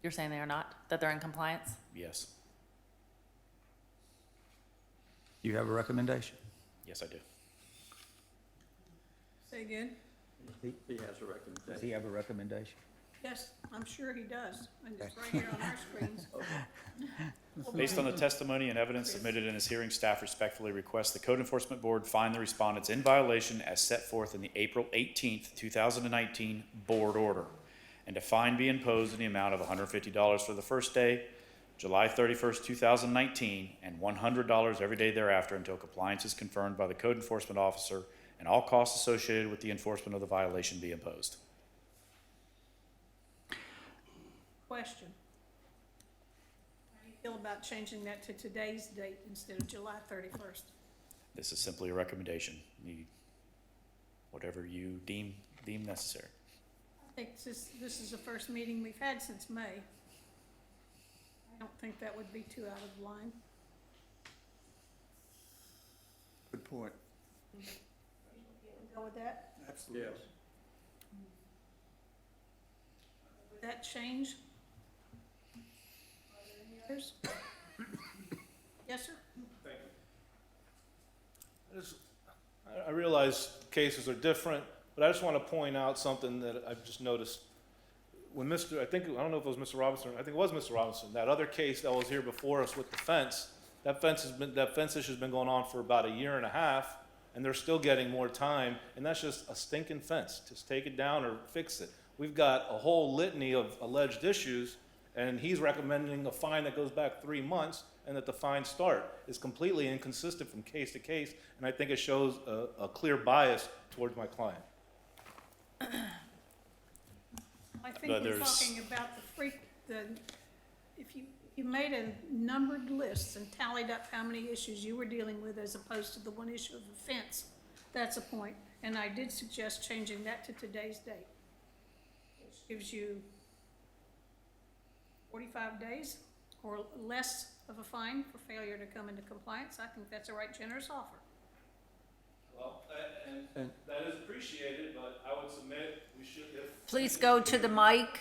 L: You're saying they are not, that they're in compliance?
H: Yes.
I: Do you have a recommendation?
H: Yes, I do.
A: Say again?
O: He has a
I: Does he
O: recommendation.
I: have a recommendation?
A: Yes, I'm sure he does. And it's right here on our screens. Well,
H: Based on the testimony and evidence submitted in this hearing, staff respectfully requests the Code Enforcement Board find the respondents in violation as set forth in the April 18th, 2019 board order, and a fine be imposed in the amount of $150 for the first day, July 31st, 2019, and $100 every day thereafter until compliance is confirmed by the Code Enforcement Officer and all costs associated with the enforcement of the violation be imposed.
A: Question. How do you feel about changing that to today's date instead of July 31st?
H: This is simply a recommendation. Whatever you deem necessary.
A: I think this is the first meeting we've had since May. I don't think that would be too out of line.
E: Good point.
A: Go with that?
E: Absolutely.
A: Would that change? Are there any others? Yes, sir?
M: Thank you. I realize cases are different, but I just want to point out something that I've just noticed. When I don't know if it was Mr. Robinson, I think it was Mr. Robinson, that other case that was here before us with the fence, that fence issue's been going on for about a year and a half, and they're still getting more time, and that's just a stinking fence. Just take it down or fix it. We've got a whole litany of alleged issues, and he's recommending a fine that goes back 3 months and that the fine start. Is completely inconsistent from case to case, and I think it shows a clear bias towards my client.
A: I think we're talking about if you made a numbered list and tallied up how many issues you were dealing with as opposed to the one issue of the fence, that's a point. And I did suggest changing that to today's date, which gives you 45 days or less of a fine for failure to come into compliance. I think that's a right generous offer.
M: Well, and that is appreciated, but I would submit we should,
D: Please go to the mic.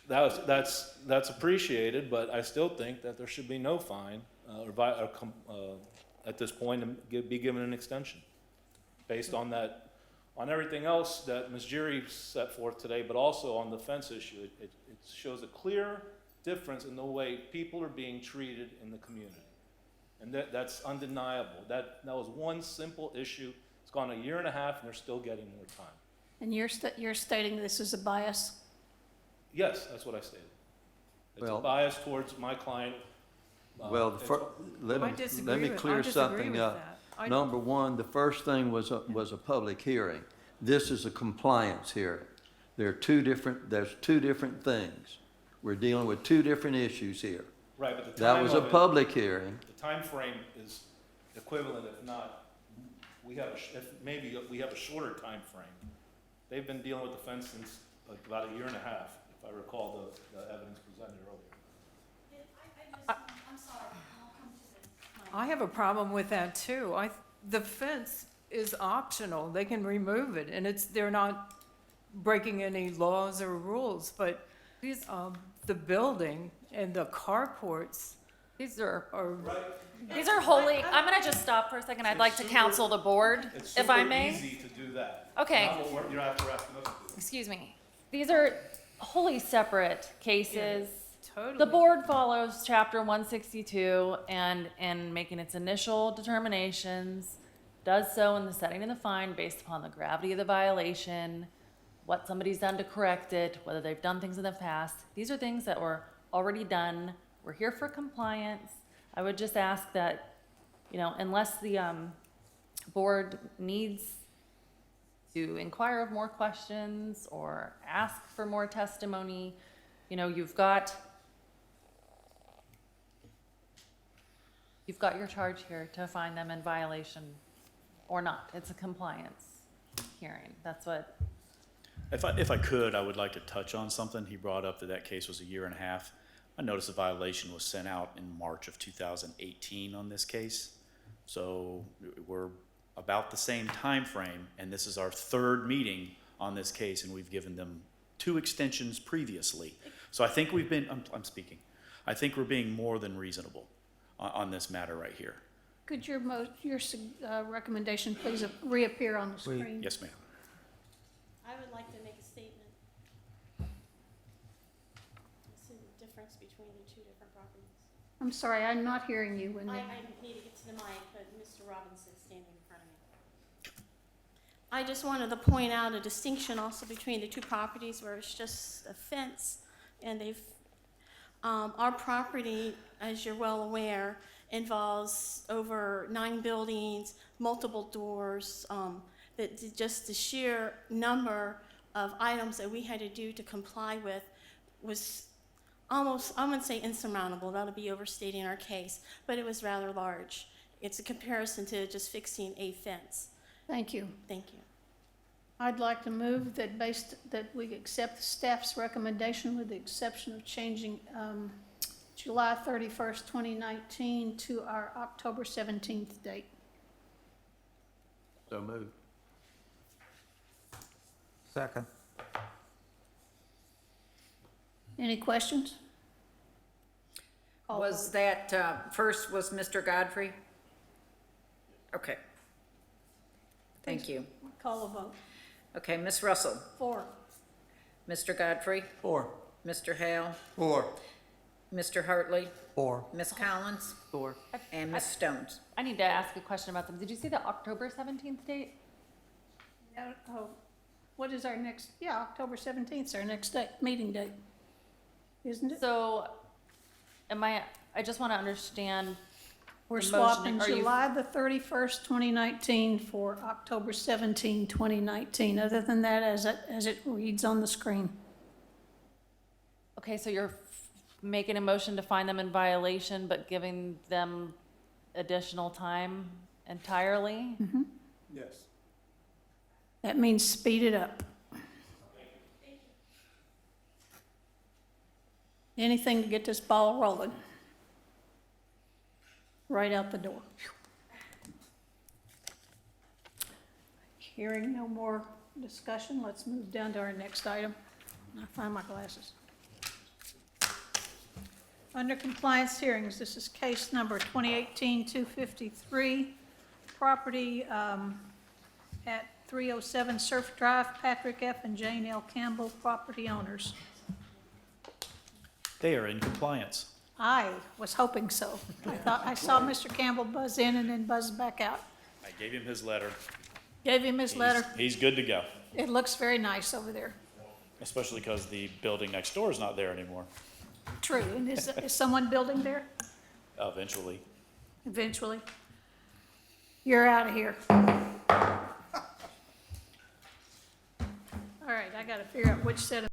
M: That's appreciated, but I still think that there should be no fine, at this point, and be given an extension. Based on that, on everything else that Ms. Jerry set forth today, but also on the fence issue, it shows a clear difference in the way people are being treated in the community. And that's undeniable. That was one simple issue. It's gone a year and a half, and they're still getting more time.
A: And you're stating this is a bias?
M: Yes, that's what I stated. It's a
O: Well-
M: bias towards my client.
O: Well, let me clear something up. Number one, the first thing was a public hearing. This is a compliance hearing. There's two different things. We're dealing with two different issues here.
M: Right, but the
O: That
M: time
O: was
M: of
O: a
M: it-
O: public hearing.
M: The time frame is equivalent, if not, we have a shorter time frame. They've been dealing with the fence since like about a year and a half, if I recall the evidence presented earlier.
J: I'm sorry, I'll come to this.
P: I have a problem with that too. The fence is optional. They can remove it, and they're not breaking any laws or rules, but the building and the carports
L: These are
P: are
L: wholly, I'm gonna just stop for a second. I'd like to counsel the board,
M: It's
L: if I
M: super
L: may.
M: easy to do that.
L: Okay.
M: Not what you're asking us to do.
L: Excuse me. These are wholly separate cases.
P: totally.
L: The board follows chapter 162 and in making its initial determinations, does so in the setting of the fine based upon the gravity of the violation, what somebody's done to correct it, whether they've done things in the past. These are things that were already done. We're here for compliance. I would just ask that, unless the board needs to inquire of more questions or ask for more testimony, you've got your charge here to find them in violation or not. It's a compliance hearing. That's what.
H: If I could, I would like to touch on something. He brought up that case was a year and a half. I noticed a violation was sent out in March of 2018 on this case. So we're about the same time frame, and this is our third meeting on this case, and we've given them 2 extensions previously. So I think I'm speaking. I think we're being more than reasonable on this matter right here.
A: Could your recommendation please reappear on the screen?
H: Yes, ma'am.
J: I would like to make a statement. This is a different difference between the two different properties?
A: I'm sorry, I'm not hearing you when
J: I
A: you,
J: need to get to the mic, but Mr. Robinson is standing in front of me. I just wanted to point out a distinction also between the two properties where it's just a fence and they've, our property, as you're well aware, involves over 9 buildings, multiple doors, that just the sheer number of items that we had to do to comply with was almost, I wouldn't say insurmountable, that'll be overstating our case, but it was rather large. It's a comparison to just fixing a fence.
A: thank you.
J: Thank you.
A: I'd like to move that that we accept the staff's recommendation with the exception of changing July 31st, 2019 to our October 17th date.
O: So moved.
I: Second.
A: Any questions? Call
D: Was
A: vote.
D: that, first was Mr. Godfrey? Okay. Thank you.
A: Call a vote.
D: Okay, Ms. Russell,
A: 4.
D: Mr. Godfrey,
I: 4.
D: Mr. Hale,
I: 4.
D: Mr. Hartley,
I: 4.
D: Ms. Collins,
N: 4.
D: and Ms. Stones.
L: I need to ask a question about them. Did you see the October 17th date?
A: Oh, what is our next, yeah, October 17th is our next date, meeting date, isn't it?
L: So, I just want to understand.
A: We're
L: the motion.
A: swapping
L: Are you-
A: July the 31st, 2019 for October 17, 2019. Other than that, as it reads on the screen.
L: Okay, so you're making a motion to find them in violation, but giving them additional time entirely?
M: Yes.
A: That means speed it up. Anything to get this ball rolling. Right out the door. Hearing no more discussion, let's move down to our next item. I find my glasses. Under compliance hearings, this is case number 2018-253, property at 307 Surf Drive, Patrick F. and Jane L. Campbell, property owners.
Q: They are in compliance.
A: I was hoping so. I thought, I saw Mr. Campbell buzz in and then buzz back out.
H: I gave him his letter.
A: Gave him his letter.
H: He's good to go,
A: It looks very nice over there.
H: especially because the building next door is not there anymore,
A: True, and is someone building there
H: eventually.
A: eventually? You're out of here. All right, I gotta figure out which set of